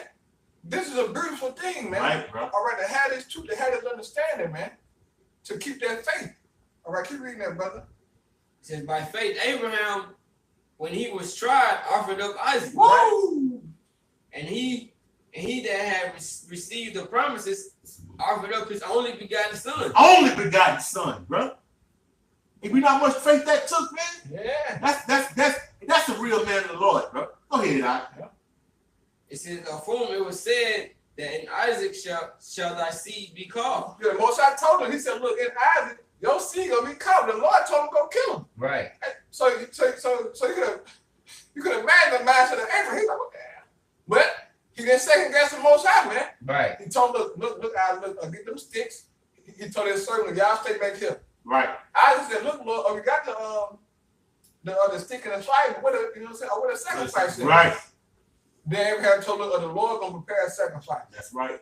This is a beautiful thing, man. Right, bro. All right, to have this truth, to have this understanding, man. To keep that faith. All right, keep reading that, brother. It says, by faith, Abraham, when he was tried, offered up Isaac. Woo! And he that had received the promises offered up his only begotten son. Only begotten son, bro. If we not much faith that took, man. Yeah. That's a real man of the Lord, bro. Go ahead, Doc. It says, of whom it was said that in Isaac shall thy seed be called. Yeah, the Most High told him, he said, look, in Isaac, your seed gonna be called. The Lord told him go kill him. Right. So you could imagine the mindset of Abraham. He's like, okay. But he didn't second guess the Most High, man. Right. He told him, look, Isaac, get them sticks. He told his servant, y'all stay back here. Right. Isaac said, look, Lord, we got the stick and the fire, what a, you know what I'm saying? What a sacrifice is. Right. Then Abraham told the Lord gonna prepare a sacrifice. That's right.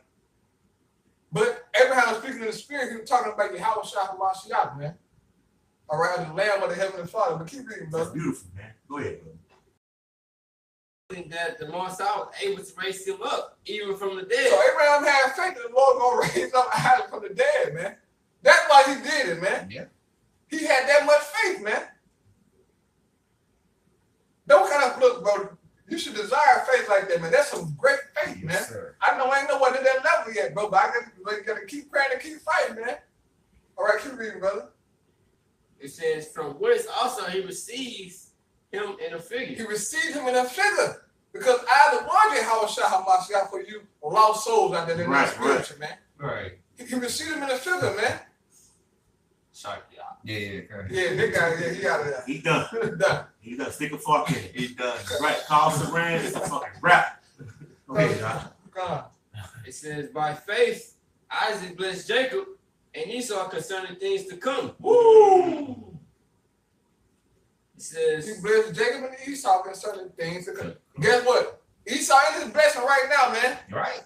But Abraham was speaking in the spirit, he was talking about Yahweh Shah Hamashiach, man. All right, the Lamb of the Heavenly Father. But keep reading, brother. That's beautiful, man. Go ahead, brother. That the Most High was able to raise him up, even from the dead. So Abraham had faith that the Lord gonna raise up Isaac from the dead, man. That's why he did it, man. Yeah. He had that much faith, man. Don't kind of look, bro. You should desire faith like that, man. That's some great faith, man. Yes, sir. I know I ain't nobody at that level yet, bro, but I gotta keep praying and keep fighting, man. All right, keep reading, brother. It says, from whence also he receives him in a figure. He received him in a figure because I the one Yahweh Shah Hamashiach for you lost souls out there in that spiritual, man. Right. He received him in a figure, man. Sharp, Yeah. Yeah, that guy, yeah, he got it. He done. Done. He done. Stick a fork in it. He done. Right. Call Saran. It's a fucking rap. Go ahead, Doc. God. It says, by faith, Isaac blessed Jacob and Esau concerning things to come. Woo! It says, He blessed Jacob and Esau concerning things to come. Guess what? Esau ain't his blessing right now, man. Right.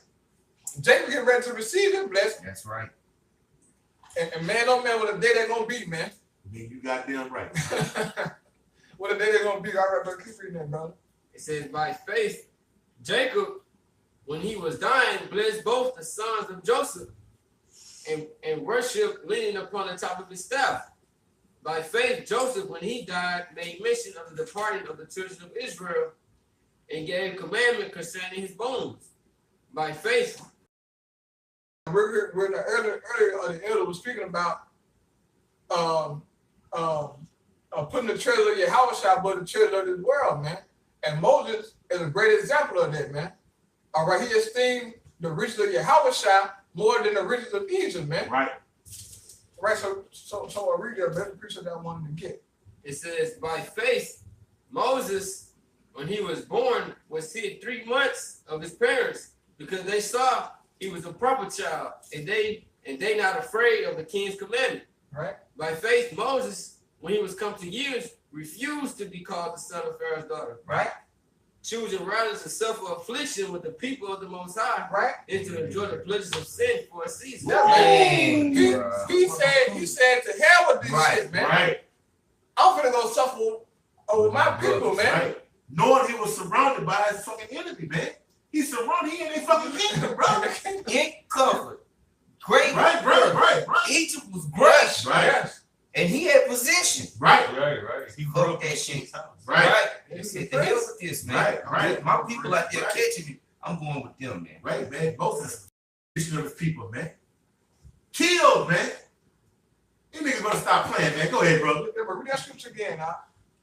Jacob getting ready to receive his blessing. That's right. And man, oh man, what a day they're gonna be, man. Man, you goddamn right. What a day they're gonna be. All right, but keep reading that, brother. it says, by faith, Jacob, when he was dying, blessed both the sons of Joseph and worshiped leaning upon the top of his staff. By faith, Joseph, when he died, made mention of the departing of the children of Israel and gave commandment concerning his bones. By faith, We're the earlier the elder was speaking about putting the treasure of Yahweh above the treasure of this world, man. And Moses is a great example of that, man. All right, he esteemed the riches of Yahweh more than the riches of Egypt, man. Right. Right, so I read that, better preacher that I wanted to get. it says, by faith, Moses, when he was born, was hid 3 months of his parents because they saw he was a proper child, and they not afraid of the king's commandment. Right. By faith, Moses, when he was come to years, refused to be called the son of Pharaoh's daughter. Right. Choosing rather to suffer affliction with the people of the Most High, Right. and to enjoy the pleasures of sin for a season. Yeah, man. Bruh. He said to hell with this Right, shit, man. Right. I'm finna go suffer over my people, man. Right. Knowing he was surrounded by his fucking enemy, man. He's surrounded. He in his fucking kingdom, bro. It covered. Great. Right. Egypt was great. Right. Yes. And he had position. Right. Right. He grew Fuck up that in shit. Right. It said the hills of this, man. Right. My people out there Right. catching it. I'm going with them, man. Right, man. Moses is of his people, man. Killed, man. You niggas better stop playing, man. Go ahead, brother. Yeah, but read that scripture again, huh?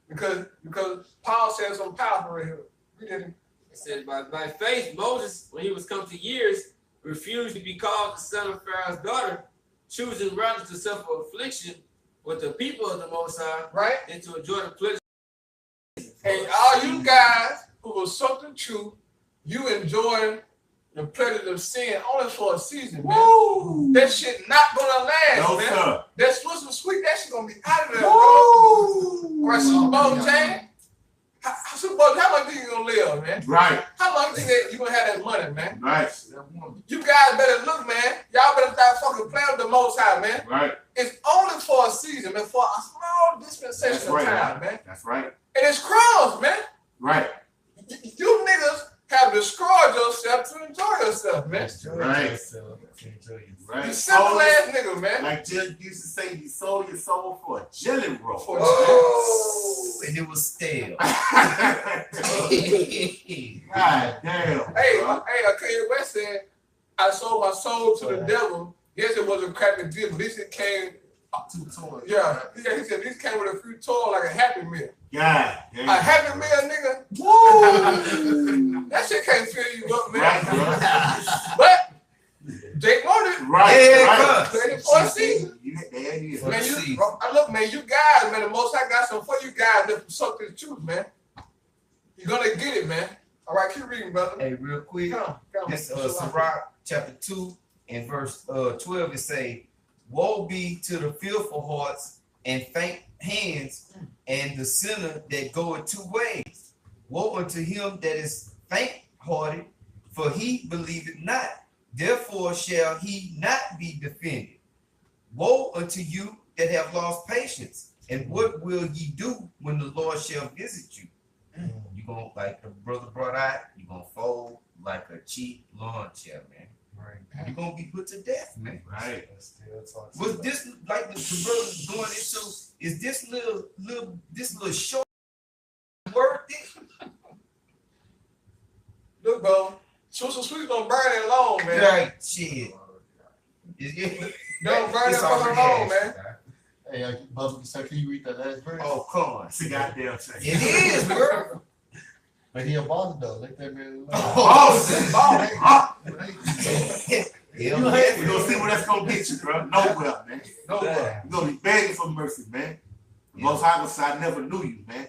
Because Paul says something powerful right here. Read it. It says, by faith, Moses, when he was come to years, refused to be called the son of Pharaoh's daughter, choosing rather to suffer affliction with the people of the Most High, Right? than to enjoy the pleasure. And all you guys who will soak the truth, you enjoying the pleasure of sin only for a season, man. Woo! That shit not gonna last, No, man. sir. That sweet, that shit gonna be out of there, bro. Woo! All right, Super Bowl, Jane. Super Bowl, how long think you gonna live, man? Right, How long think that you gonna have that money, man? right, You guys better look, man. Y'all better start fucking playing with the Most High, man. right. It's only for a season, man, for a small dispensation That's of right, time, man. That's right. And it's crumbs, man. Right. You niggas have destroyed yourself to enjoy yourself, man. Right. You Right. simple ass nigga, man. Like Judge used to say, you sold your soul for a jelly roll. For Oh, and it was stale. God damn. Hey, bro. Kanye West said, I sold my soul to the devil. Yes, it was a crappy deal, but at least it came. Two toys. Yeah, he said this came with a few toys like a Happy Meal. God A damn. Happy Meal, nigga. Woo! That shit can't fill you up, man. Right, bro. But Jake wanted Right, Yeah, right. played it for a season. There you is. Man, season. look, man, you guys, man, the most I got some for you guys that suck the truth, man. You're gonna get it, man. All right, keep reading, brother. Hey, real quick. Come. This Sirach chapter 2 and verse 12 it say, woe be to the fearful hearts and faint hands and the sinner that goeth two ways. Woe unto him that is faint hearted, for he believeth not, therefore shall he not be defended. Woe unto you that have lost patience, and what will ye do when the Lord shall visit you? You gonna, like the brother brought out, you gonna fold like a cheap lawn chair, man. Right. You're gonna be put to death, man. Right. Was this like the brother's going into? Is this little short worth it? Look, bro. Social Sweet's gonna burn it alone, man. Right, shit. Don't burn it It's fucking already alone, ass, man. Hey, Bubba, so can you read that last verse? Oh, come on. It's a goddamn shame. It is, bro. But he a boss though. Let that man alone. Oh, Yeah, We're man. gonna see where that's gonna get you, bro. Nowhere, man. Nowhere. You're gonna be begging for mercy, man. The Most High will say, I never knew you, man.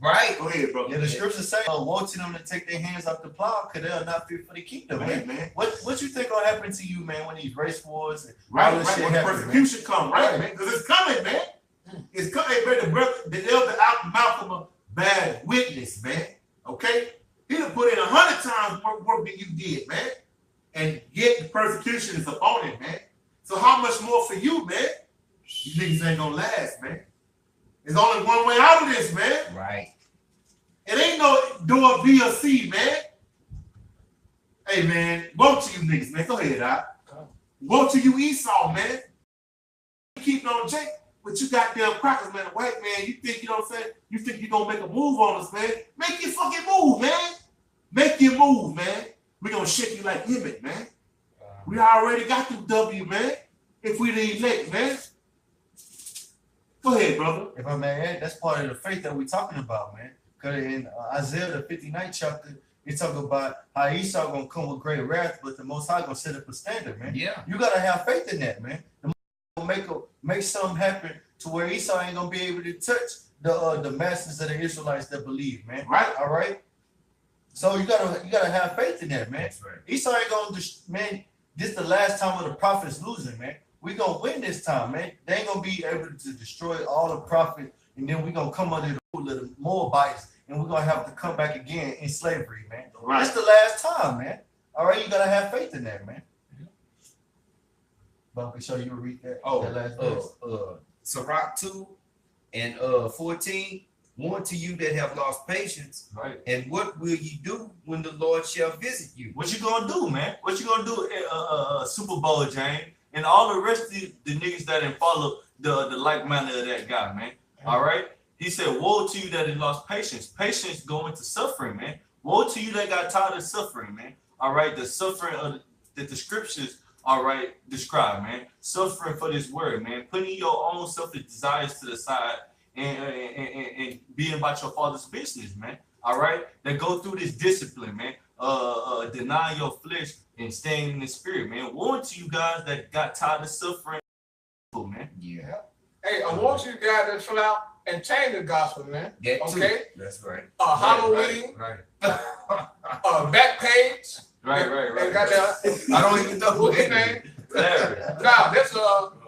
Right. Go ahead, bro. Yeah, the scriptures say, wanting them to take their hands off the plow, because they're not fit for the kingdom, Right, man. man. What you think gonna happen to you, man, when these race wars and Right, all this right. shit When the happen, man? persecution come, right, man? Because it's coming, man. It's coming, man. The elder out the mouth of a bad witness, man. Okay? He done put in 100 times more work than you did, man. And yet the persecution is upon him, man. So how much more for you, man? You niggas ain't gonna last, man. There's only one way out of this, man. Right. It ain't no door B or C, man. Hey, man, woe to you niggas, man. Go ahead, Doc. Woe to you Esau, man. You keep on Jake, but you goddamn crackers, man. White man, you think, you know what I'm saying? You think you're gonna make a move on us, man. Make your fucking move, man. Make your move, man. We're gonna shake you like Emmett, man. We already got the W, man. If we the elect, man. Go ahead, brother. If I may add, that's part of the faith that we're talking about, man. Because in Isaiah, the 59th chapter, it talk about how Esau gonna come with great wrath, but the Most High gonna set up a standard, man. Yeah. You gotta have faith in that, man. The Most High gonna make something happen to where Esau ain't gonna be able to touch the masses of the Israelites that believe, man. Right. All right. So you gotta have faith in that, man. That's right. Esau ain't gonna man. This is the last time of the prophets losing, man. We gonna win this time, man. They ain't gonna be able to destroy all the prophets, and then we gonna come under the rule of the Moabites, and we're gonna have to come back again in slavery, man. Right. It's the last time, man. All right, you gotta have faith in that, man. But I can show you read that. That last verse. Sirach 2 and 14. One to you that have lost patience, Right. and what will ye do when the Lord shall visit you? What you gonna do, man? What you gonna do Super Bowl, James, and all the rest of the niggas that didn't follow the like manner of that guy, man. All right. He said, woe to you that have lost patience. Patience go into suffering, man. Woe to you that got tired of suffering, man. All right, the suffering of that the scriptures, all right, describe, man. Suffering for this word, man. Putting your own selfish desires to the side and being about your father's business, man. All right, that go through this discipline, man. Deny your flesh and staying in the spirit, man. Woe to you guys that got tired of suffering, man. Yeah. Hey, I want you guys to fill out and change the gospel, man. That too. Okay? That's right. Halloween, Right. back page. Right. And got that. I don't even know who What's his that name? Larry. No, that's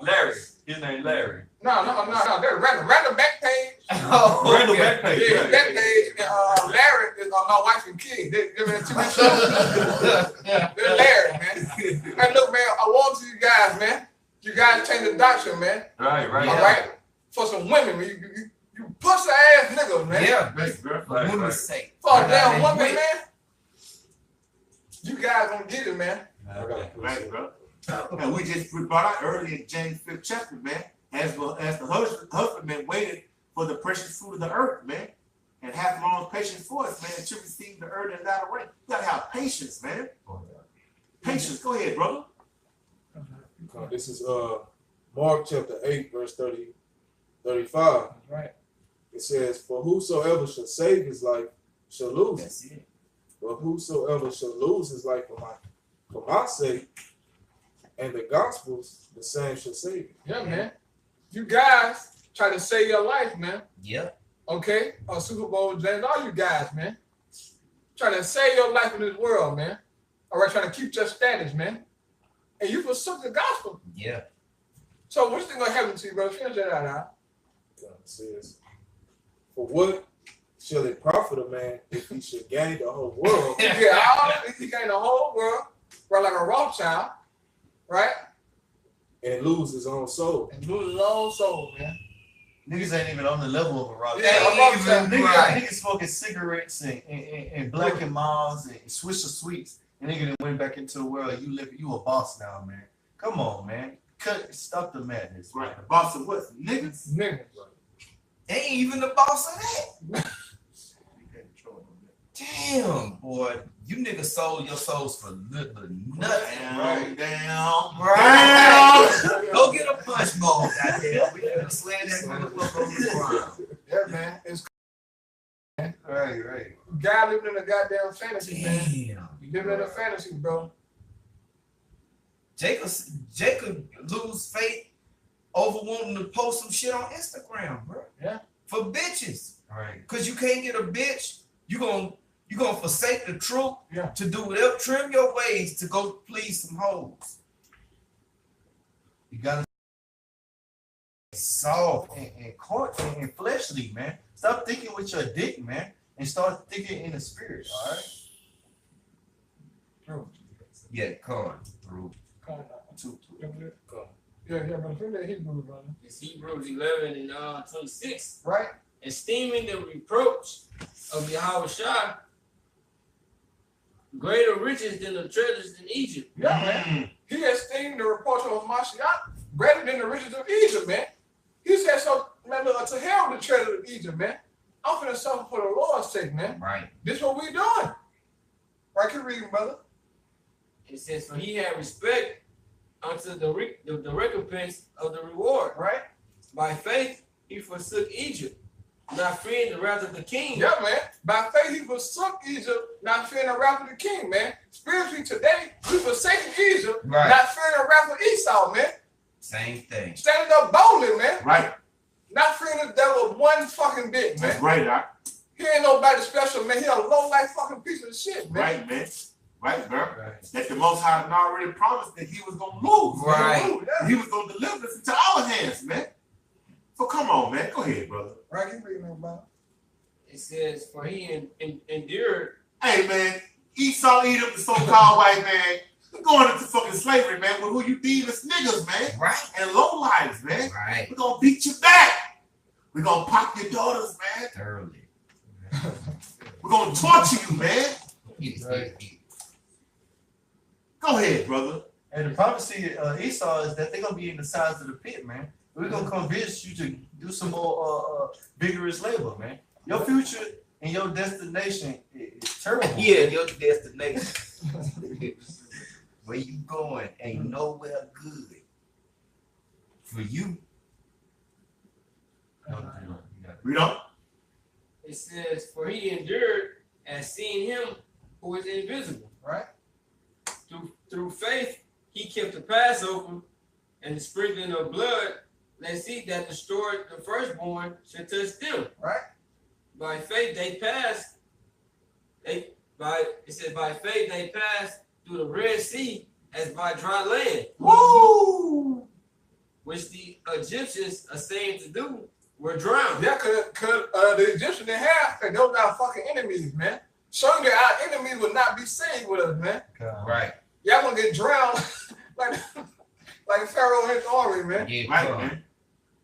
Larry. His name Larry. no. That's random back page. Oh, Randall back page. Yeah, back page. And Larry is my wife and kid. They're in TV shows. They're Larry, man. Hey, look, man. I want you guys, man. You guys change the doctrine, man. Right. All right. For some women, man. You pussy ass niggas, man. Yeah, Right. women's sake. For a damn woman, man. You guys gonna get it, man. Right, bro. And we brought out earlier in James 5th chapter, man, as the husbandman waited for the precious fruit of the earth, man, and have long patience for us, man, to receive the earth and not away. You gotta have patience, man. Patience. Go ahead, brother. This is Mark chapter 8, verse 35. Right. It says, for whosoever shall save his life shall lose it. That's it. But whosoever shall lose his life for my sake and the gospel's, the same shall save it. Yeah, man. You guys try to save your life, man. Yeah. Okay? Super Bowl, James, all you guys, man. Trying to save your life in this world, man. All right, trying to keep your status, man. And you forsook the gospel. Yeah. So what's going to happen to you, brother? Finish that out. It says, for what shall it profit a man if he should gain the whole world? You gain the whole world, right, like a Rothschild, right? And lose his own soul. And lose his own soul, man. Niggas ain't even on the level of a rock. Niggas smoking cigarettes and Black and Miles and Swisher Sweets, and nigga done went back into the world. You a boss now, man. Come on, man. Stop the madness. Right. The boss of what? Niggas? Niggas. Ain't even the boss of that. Damn, boy. You niggas sold your souls for nothing. Right. Down. Right. Go get a punch bowl, goddamn. We gonna slam that motherfucker on the ground. Yeah, man. It's Right. God living in a goddamn fantasy, man. Damn. You living in a fantasy, bro. Jacob lose faith over wanting to post some shit on Instagram, bro. Yeah. For bitches. Right. Cause you can't get a bitch. You gonna forsake the truth, Yeah. to do whatever, trim your ways to go please some hoes. You gotta soft and fleshly, man. Stop thinking with your dick, man, and start thinking in the spirit. All right. True. Yeah, con. Bro. Come on. Two. Yeah, but finish that Hebrew, brother. It's Hebrews 11 and 26. Right? Esteeming the reproach of Yahweh Shai greater riches than the treasures in Egypt. Yeah, man. He esteemed the reproach of Mashiach greater than the riches of Egypt, man. He said, so, man, look, to hell with the treasure of Egypt, man. I'm finna suffer for the Lord's sake, man. Right. This what we doing. Right, keep reading, brother. It says, for he had respect unto the recompense of the reward. Right? By faith, he forsook Egypt, not fearing the wrath of the king. Yeah, man. By faith, he forsook Egypt, not fearing the wrath of the king, man. Spiritually, today, we forsaking Egypt, Right. not fearing the wrath of Esau, man. Same thing. Standing up boldly, man. Right. Not fearing the devil one fucking bit, man. That's right, Doc. He ain't nobody special, man. He a low-life fucking piece of shit, man. Right, man. Right, bro. That the Most High had already promised that he was going to lose. Right. He was going to deliver us into our hands, man. So come on, man. Go ahead, brother. Right, keep reading about. It says, for he endured. Hey, man. Esau, Edom, the so-called white man, we're going into fucking slavery, man. With who you deem as niggas, man. Right. And low lives, man. Right. We're going to beat you back. We're going to pop your daughters, man. Thoroughly. We're going to torture you, man. Right. Go ahead, brother. And the prophecy Esau is that they're gonna be in the sides of the pit, man. We're gonna convince you to do some more vigorous labor, man. Your future and your destination is terrible. Yeah, your destination. Where you going ain't nowhere good for you. Read on. It says, for he endured as seeing him who is invisible. Right. Through faith, he kept the Passover and the sprinkling of blood, lest he that destroyed the firstborn should touch them. Right. By faith they passed. By faith they passed through the Red Sea as by dry land. Woo! Which the Egyptians are saying to do were drowned. Yeah, cause the Egyptians didn't have, cause those are our fucking enemies, man. Showing that our enemies will not be saved with us, man. Right. Y'all gonna get drowned like Pharaoh and his army, man. Yeah, Right, man.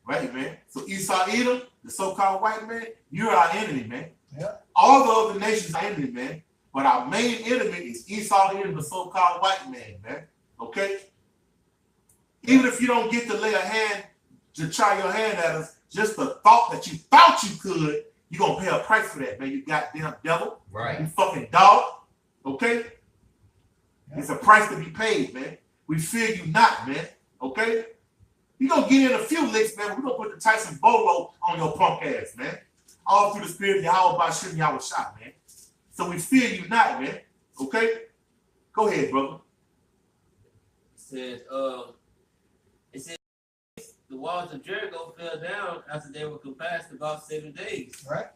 Right, man. So Esau, Edom, the so-called white man, you're our enemy, man. Yeah. All the other nations are enemy, man. But our main enemy is Esau, Edom, the so-called white man, man. Okay? Even if you don't get to lay a hand, to try your hand at us, just the thought that you thought you could, you're going to pay a price for that, man. You goddamn devil. Right. You fucking dog. Okay? It's a price to be paid, man. We fear you not, man. Okay? You're going to get in a few licks, man. We're going to put the Tyson Bolo on your punk ass, man. All through the spirit of Yahweh by Shem Yahweh shot, man. So we fear you not, man. Okay? Go ahead, brother. It said the walls of Jericho fell down after they were compassed about 7 days. Right.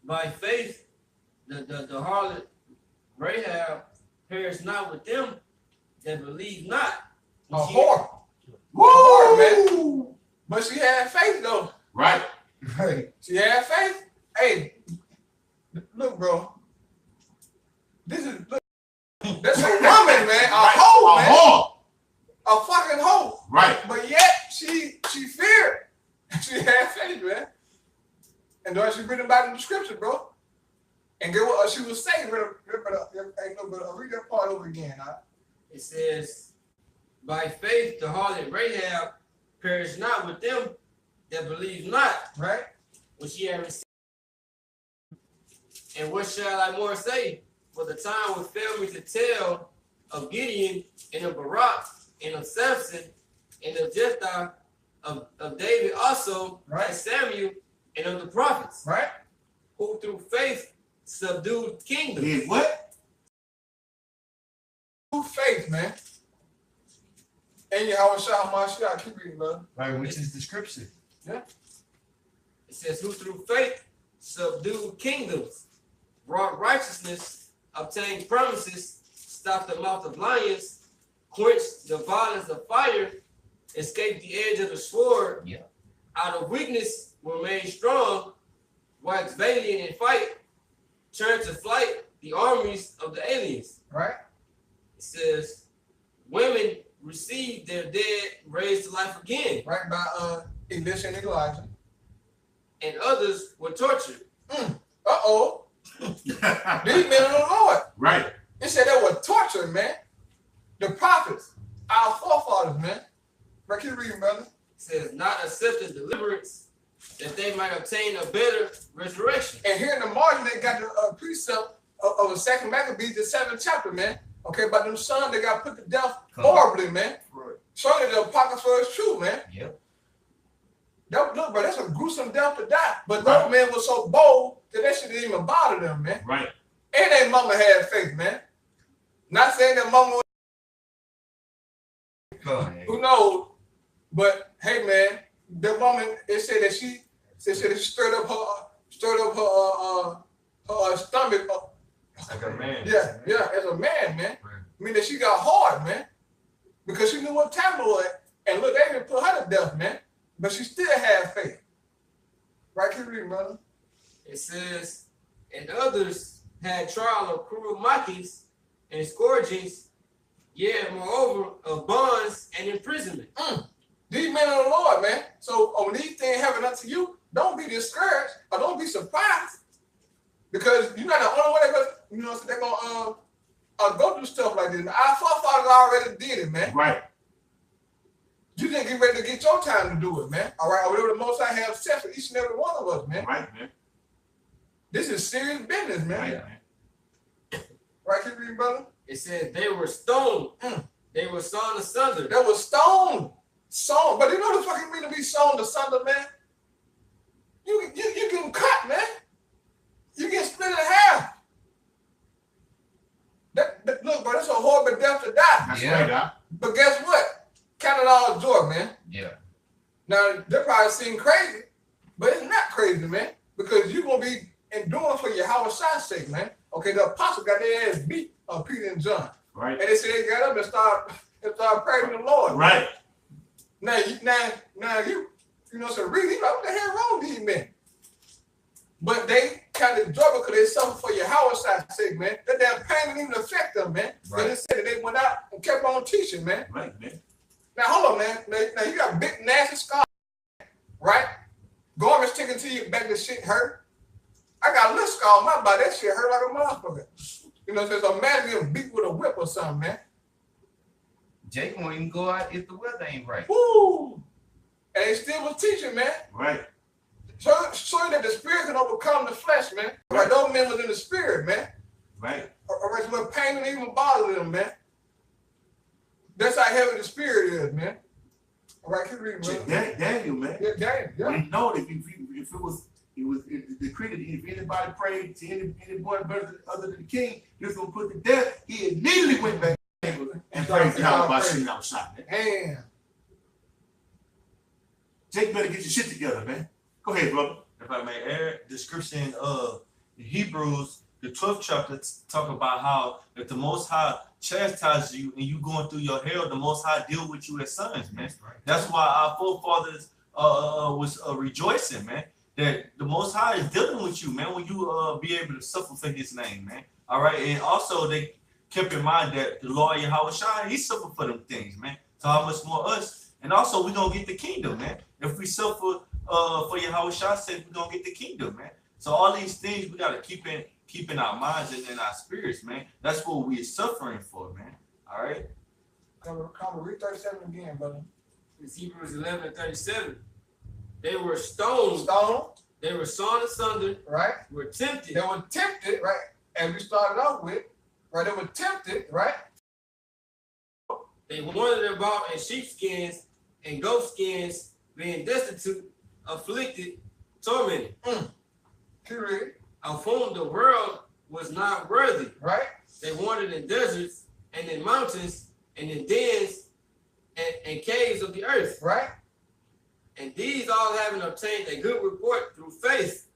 By faith, the harlot Rahab perished not with them that believe not. A whore. Woo! Man. But she had faith though. Right. Right. She had faith. Hey, look, bro. This is that's a woman, man. A hoe, man. Whore. A fucking hoe. Right. But yet she feared. She had faith, man. And then she written about in the scripture, bro. And get what she was saying. Read that part over again. Huh? It says, by faith the harlot Rahab perished not with them that believe not, Right. when she had received. And what shall I more say? For the time would fail me to tell of Gideon and of Barak and of Samson and of Jephthah, of David also, Right. and Samuel, and of the prophets, Right. who through faith subdued kingdoms. Did what? Through faith, man. And Yahweh Shah Mashiach, keep reading, brother. Right, which is the scripture. It says, who through faith subdued kingdoms, brought righteousness, obtained promises, stopped the mouth of lions, quenched the violence of fire, escaped the edge of the sword, Yeah. out of weakness were made strong, waxed valiant in fight, turned to flight the armies of the aliens. Right. It says, women received their dead raised to life again, Right by Elisha and Elijah. and others were tortured. Uh-oh. These men of the Lord. Right. It said they were tortured, man. The prophets, our forefathers, man. Right, keep reading, brother. It says, not accepted deliverance, that they might obtain a better resurrection. And here in the margin, they got the precept of the second Maccabees, the 7th chapter, man. Okay, about them sons that got put to death horribly, man. Right. Showing that the apocrypha is true, man. Yep. Look, bro, that's a gruesome death to die. But those men were so bold that they shouldn't even bother them, man. Right. And their mama had faith, man. Not saying that mama who knows, but hey, man, the woman, it said that she stirred up her stomach. Like a man. Yeah, as a man, man. I mean that she got hard, man, because she knew what time it was. And look, they didn't put her to death, man, but she still had faith. Right, keep reading, brother. It says, and others had trial of cruel mockings and scourgings, yea, moreover, of bonds and imprisonment. These men of the Lord, man. So when these things happen unto you, don't be discouraged or don't be surprised, because you're not the only one they're gonna go through stuff like this. Our forefathers already did it, man. Right. You just get ready to get your time to do it, man. All right, or whatever the Most High have set for each and every one of us, man. Right, man. This is serious business, man. Right, man. Right, keep reading, brother. It says they were stoned. They were sawn asunder. That was stoned. Sown. But you know the fucking mean to be sown asunder, man? You getting cut, man. You get split in half. Look, bro, that's a horrible death to die. That's right, Doc. But guess what? Count it all joy, man. Yeah. Now, they probably seem crazy, but it's not crazy, man. Because you're going to be enduring for your Howard Shot's sake, man. Okay, the apostle got their ass beat on Peter and John. Right. And they said they got up and start praising the Lord. Right. Now you know, so really, like, what the hell wrong with these men? But they kind of joy because they suffer for your Howard Shot's sake, man. That damn pain didn't even affect them, man. Right. They just said that they went out and kept on teaching, man. Right, man. Now, hold on, man. Now you got big, nasty scars, right? Garments sticking to your back, the shit hurt. I got a little scar on my body. That shit hurt like a motherfucker. You know, so it's a man getting beat with a whip or something, man. Jake won't even go out if the weather ain't right. Woo! And they still was teaching, man. Right. Showing that the spirit can overcome the flesh, man. Right, those men was in the spirit, man. Right. All right, so pain didn't even bother them, man. That's how heavy the spirit is, man. All right, keep reading, brother. Daniel, man. Yeah, Daniel. Yeah. We know that if it was decreed that if anybody prayed to anyone other than the king, he was gonna put to death. He immediately went back and praised God by shooting out shot, man. Damn. Jake better get your shit together, man. Go ahead, brother. If I may add, the scripture in Hebrews, the 12th chapter, talk about how if the Most High chastises you and you going through your hell, the Most High deal with you as sons, man. That's why our forefathers was rejoicing, man, that the Most High is dealing with you, man, when you be able to suffer for His name, man. All right, and also they kept in mind that the Lord Yahweh Shai, He suffered for them things, man. So how much more us? And also we gonna get the kingdom, man. If we suffer for Yahweh Shai's sake, we're gonna get the kingdom, man. So all these things we gotta keep in our minds and in our spirits, man. That's what we're suffering for, man. All right. Come read 37 again, brother. It's Hebrews 11:37. They were stoned. Stoned. They were sawn asunder. Right. Were tempted. They were tempted, right? And we started off with, right? They were tempted, right? They wandered about in sheepskins and goatskins, being destitute, afflicted, tormented. Keep reading. Of whom the world was not worthy. Right. They wandered in deserts and in mountains and in dens and caves of the earth. Right. And these all having obtained a good report through faith,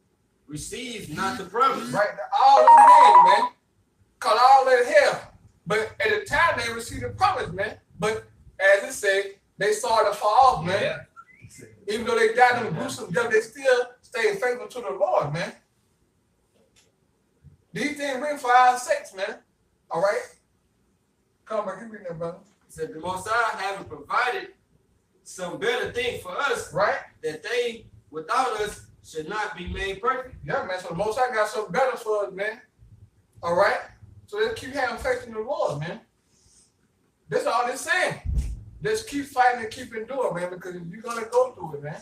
received not the promise. Right. All the men, man, caught all that hell. But at the time they received the promise, man. But as it said, they saw it fall off, man. Yeah. Even though they died in the gruesome death, they still stayed faithful to the Lord, man. These things written for our sakes, man. All right? Come on, keep reading that, brother. It said the Most High having provided some better thing for us, right? That they without us should not be made perfect. Yeah, man. So the Most High got something better for us, man. All right? So let's keep having faith in the Lord, man. That's all they're saying. Just keep fighting and keep enduring, man, because you're going to go through it, man.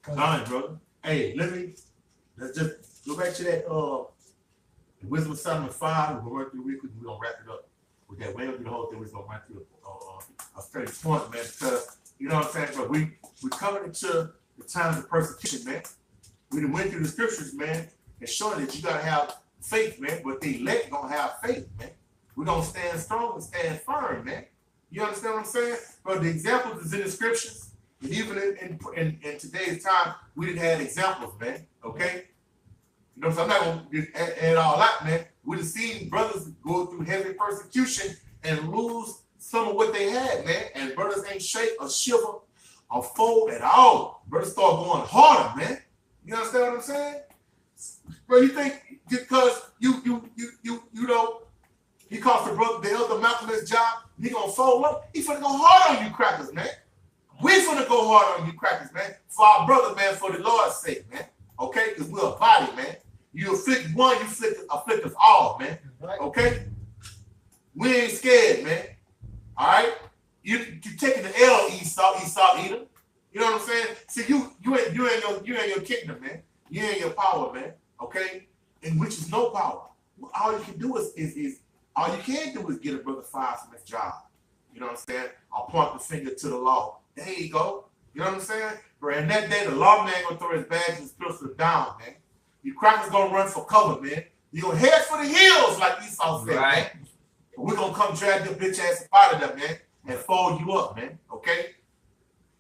All right, brother. Hey, let's just go back to that Wisdom of Solomon 5. We'll run through real quick. We're going to wrap it up with that. We ain't going to do the whole thing. We're just going to run through a straight point, man, because, you know what I'm saying, bro? We're coming into the times of persecution, man. We done went through the scriptures, man, and showing that you got to have faith, man, but the elect going to have faith, man. We're going to stand strong and stand firm, man. You understand what I'm saying? Bro, the examples is in the scriptures. And even in today's time, we didn't have examples, man. Okay? You know, so I'm not going to add all out, man. We done seen brothers go through heavy persecution and lose some of what they had, man. And brothers ain't shake or shiver or fold at all. Brothers start going harder, man. You understand what I'm saying? Bro, you think because you know, he cost the elder Malcolm his job, he gonna fold up? He finna go hard on you crackers, man. We finna go hard on you crackers, man. For our brother, man, for the Lord's sake, man. Okay? Because we're a body, man. You afflict one, you afflict us all, man. Okay? We ain't scared, man. All right? You taking the L, Esau, Edom. You know what I'm saying? See, you ain't your kingdom, man. You ain't your power, man. Okay? And which is no power. All you can do is all you can do is get a brother fired from his job. You know what I'm saying? I'll point the finger to the law. There you go. You know what I'm saying? But in that day, the lawman gonna throw his badge and his pistol down, man. You crackers gonna run for cover, man. You gonna head for the hills, like Esau said, Right. man. But we're gonna come drag your bitch ass up out of there, man, and fold you up, man. Okay?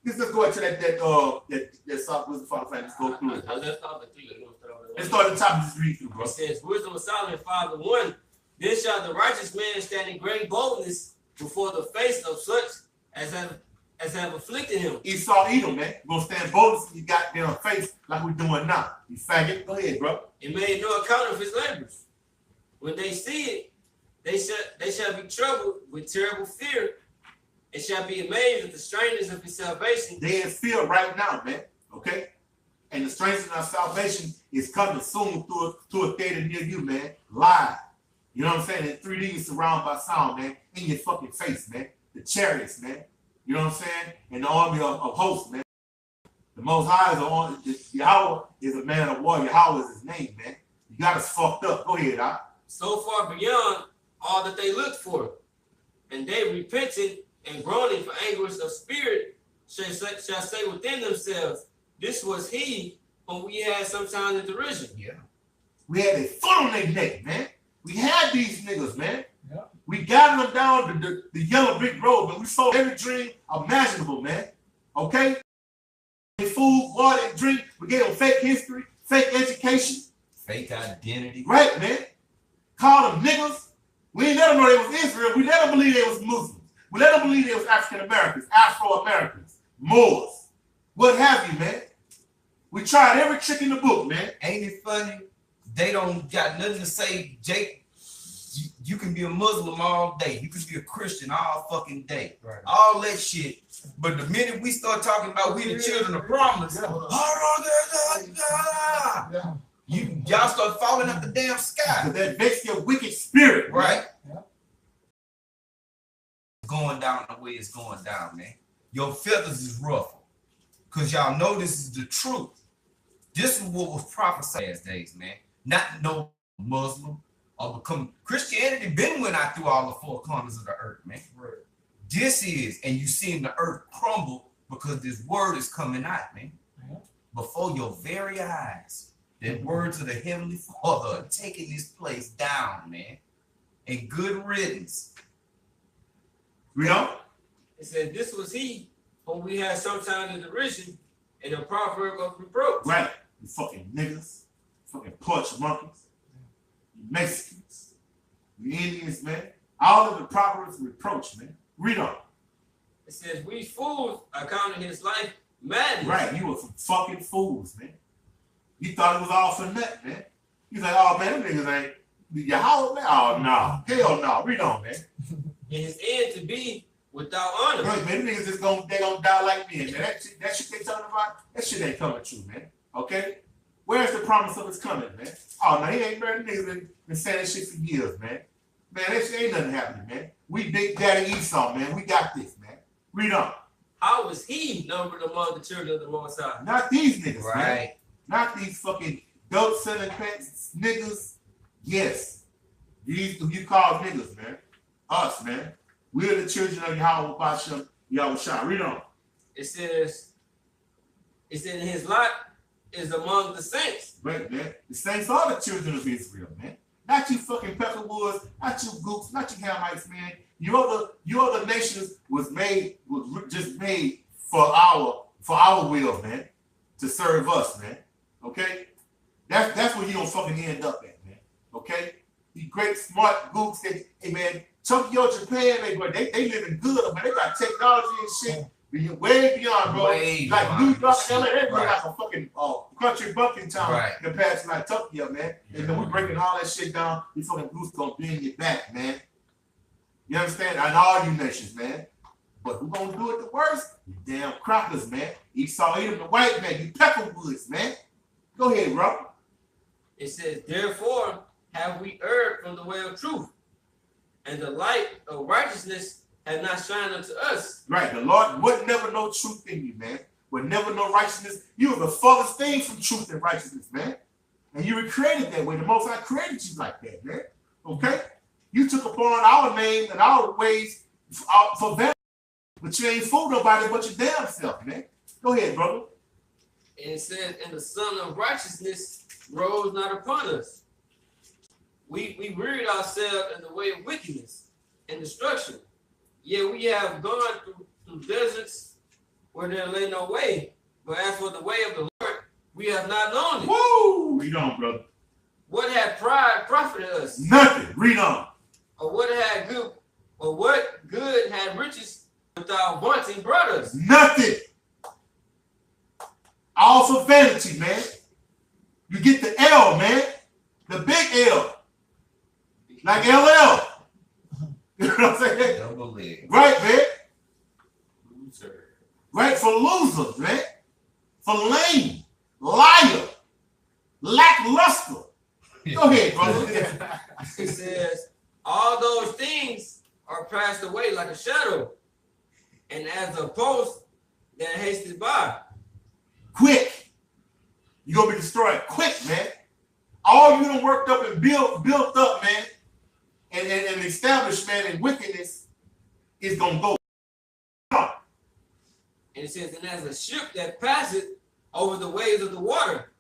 Let's just go into that South Wisdom Father family. Let's go through it. Let's start at the top and just read through, bro. It says, Wisdom of Solomon 5:1. Then shall the righteous man stand in great boldness before the face of such as have afflicted him. Esau Edom, man. We're gonna stand boldness in your goddamn face like we're doing now. You faggot. Go ahead, bro. And made no account of his labors. When they see it, they shall be troubled with terrible fear, and shall be amazed at the strangeness of his salvation. They in fear right now, man. Okay? And the strangeness of our salvation is coming soon through a theater near you, man. Live. You know what I'm saying? In 3D, you're surrounded by sound, man. In your fucking face, man. The chariots, man. You know what I'm saying? And the army of hosts, man. The Most High is on. Yahweh is a man of war. Yahweh is his name, man. You got us fucked up. Go ahead, So far beyond all that they looked for, and they repented and groaning for anguish of spirit shall say within themselves, this was he whom we had sometimes in derision. Yeah. We had a foot on their neck, man. We had these niggas, man. Yeah. We got them down the yellow brick road, man. We sold every dream imaginable, man. Okay? Food, water, and drink. We gave them fake history, fake education. Fake identity. Right, man. Called them niggas. We didn't let them know they was Israel. We let them believe they was Muslims. We let them believe they was African Americans, Afro-Americans, Moors. What have you, man? We tried every trick in the book, man. Ain't it funny? They don't got nothing to say, Jake. You can be a Muslim all day. You can be a Christian all fucking day. Right. All that shit. But the minute we start talking about we the children of promise, y'all start falling out the damn sky. Because that makes your wicked spirit, Right? Yeah. Going down the way it's going down, man. Your feathers is ruffled. Because y'all know this is the truth. This is what was prophesied last days, man. Not no Muslim or become Christianity been went out through all the four corners of the earth, man. Right. This is, and you seeing the earth crumble because this word is coming out, man. Yeah. Before your very eyes. That words of the Heavenly Father are taking this place down, man. And good riddance. You know? It said, this was he whom we had sometimes in derision and a proverb of reproach. Right. You fucking niggas. Fucking porch monkeys. You Mexicans. You Indians, man. All of the proverbs of reproach, man. Read on. It says, we fools are counting his life madness. Right. You were some fucking fools, man. You thought it was all for nothing, man. You like, oh, man, them niggas ain't. Yahweh, man? Oh, no. Hell no. Read on, man. And his end to be without honor. Right, man, them niggas just gonna die like men, man. That shit they talking about, that shit ain't coming true, man. Okay? Where's the promise of it's coming, man? Oh, no, he ain't been niggas been saying that shit for years, man. Man, that shit ain't nothing happening, man. We Big Daddy Esau, man. We got this, man. Read on. How was he numbered among the children of the Most High? Not these niggas, Right. man. Not these fucking dope selling pets, niggas. Yes. These who you call niggas, man. Us, man. We're the children of Yahweh Bashem, Yahweh Shah. Read on. It says, his lot is among the saints. Right, man. The saints are the children of Israel, man. Not you fucking Peckerwoods, not you Gooks, not you Hamites, man. Your other nations was just made for our will, man. To serve us, man. Okay? That's where you gonna fucking end up at, man. Okay? You great smart Gooks, hey man, Tokyo, Japan, they living good, man. They got technology and shit way beyond, bro. Way like beyond New York, shit. LA, they're Right. like a fucking country bumping town Right. compared to like Tokyo, man. And then we breaking all that shit down. You fucking Goose gonna bend your back, man. You understand? And all you nations, man. But who gonna do it the worst? You damn crackers, man. Esau Edom, the white man. You Peckerwoods, man. Go ahead, bro. It says, therefore have we erred from the way of truth, and the light of righteousness has not shined unto us. Right. The Lord would never know truth in you, man. Would never know righteousness. You are the farthest thing from truth and righteousness, man. And you were created that way. The Most High created you like that, man. Okay? You took upon our name and our ways for vanity, but you ain't fooled nobody but your damn self, man. Go ahead, brother. And it says, and the Son of Righteousness rose not upon us. We wearied ourselves in the way of wickedness and destruction. Yet we have gone through deserts where there lay no way. But as for the way of the Lord, we have not known it. Woo! Read on, brother. What had pride profited us? Nothing. Read on. Or what good had riches without vaunting brought us? Nothing. All for vanity, man. You get the L, man. The big L. Like LL. You know what I'm saying? Double leg. Right, man. Loser. Right, for losers, man. For lame, liar, lackluster. Go ahead, brother. It says, all those things are passed away like a shadow, and as a post that hasted by. Quick. You're going to be destroyed quick, man. All you done worked up and built up, man, and established, man, in wickedness is going to go. And it says, and as a ship that passeth over the waves of the water,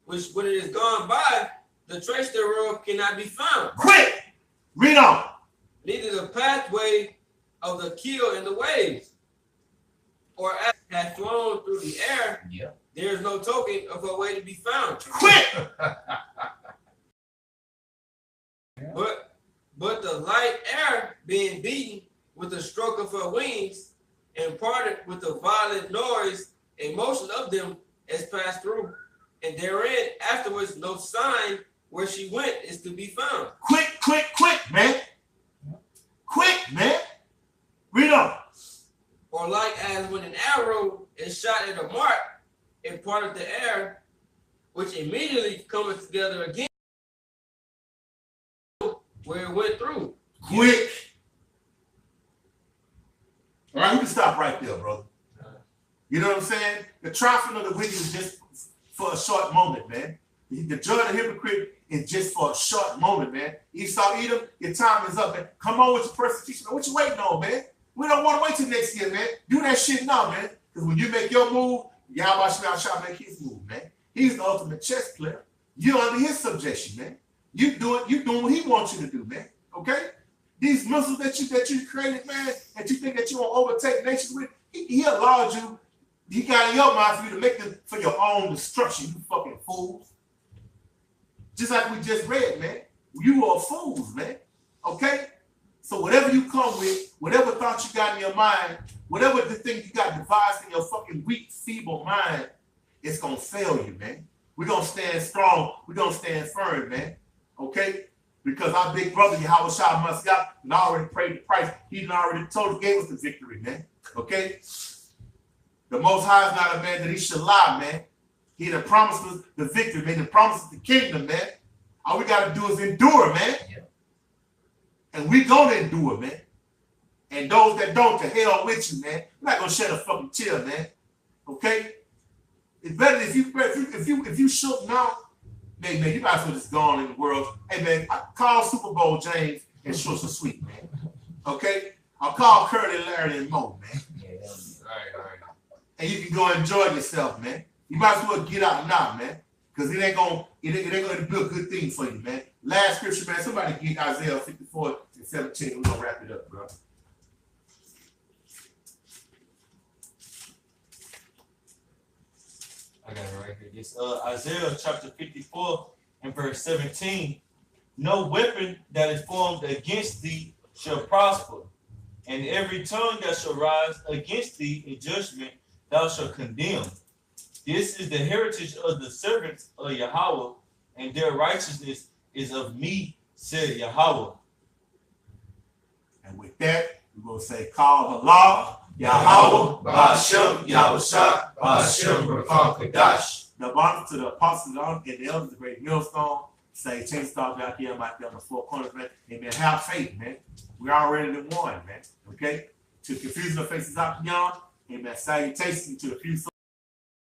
which when it is gone by, the trace thereof cannot be found. Quick. Read on. Neither the pathway of the keel in the waves, or as it hath flown through the air, Yep. there is no token of her way to be found. Quick. But the light air being beaten with the stroke of her wings, and parted with the violent noise, a motion of them has passed through, and therein afterwards no sign where she went is to be found. Quick, man. Quick, man. Read on. Or like as when an arrow is shot at a mark in part of the air, which immediately cometh together again where it went through. Quick. All right, we can stop right there, brother. You know what I'm saying? The triumphing of the wicked is just for a short moment, man. The joy of the hypocrite is just for a short moment, man. Esau, Edom, your time is up, man. Come on with your persecution. What you waiting on, man? We don't want to wait till next year, man. Do that shit now, man. Because when you make your move, Yahweh shall make his move, man. He's the ultimate chess player. You're under his subjection, man. You doing what he wants you to do, man. Okay? These missiles that you created, man, that you think that you will overtake nations with, he allowed you. He got in your mind for you to make them for your own destruction, you fucking fools. Just like we just read, man. You are fools, man. Okay? So whatever you come with, whatever thought you got in your mind, whatever the thing you got devised in your fucking weak, feeble mind, it's going to fail you, man. We're going to stand strong. We're going to stand firm, man. Okay? Because our big brother, Yahweh Shah Mashiach, and already paid the price. He already gave us the victory, man. Okay? The Most High is not a man that he should lie, man. He done promised us the victory, man. He promised us the kingdom, man. All we got to do is endure, man. Yeah. And we going to endure, man. And those that don't, to hell with you, man. We're not going to shed a fucking tear, man. Okay? It's better if you shook now, man, you might as well just gone in the world. Hey, man, I call Super Bowl James and Shorts and Sweet, man. Okay? I'll call Curly, Larry, and Mo, man. Yeah, all right. And you can go enjoy yourself, man. You might as well get out now, man. Because it ain't gonna be a good thing for you, man. Last scripture, man. Somebody get Isaiah 54 and 17. We're gonna wrap it up, bro. I got it right here. It's Isaiah chapter 54 and verse 17. No weapon that is formed against thee shall prosper, and every tongue that shall rise against thee in judgment thou shalt condemn. This is the heritage of the servants of Yahweh, and their righteousness is of me, said Yahweh. And with that, we're going to say, call the law, Yahweh, Ba'ashem, Yahushua, Ba'ashem, Rakam Kadash. The honor to the apostles and the elders, the great millstone. Say, change stars out there, I'm out there on the four corners, man. Amen. Have faith, man. We already won, man. Okay? To the confusion of faces out beyond, amen. Salutations to the few souls,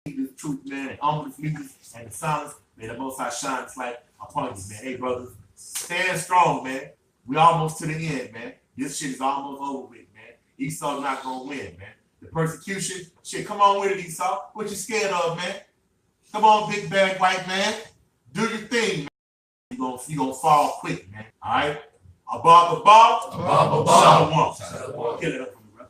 the truth, man, and humble leaders and the silence. May the Most High shine its light upon you, man. Hey, brothers, stand strong, man. We almost to the end, man. This shit is almost over with, man. Esau not gonna win, man. The persecution, shit, come on with it, Esau. What you scared of, man? Come on, big bad white man. Do your thing, man. You gonna fall quick, man. All right? Above, Shalom. Kill it up for me, bro.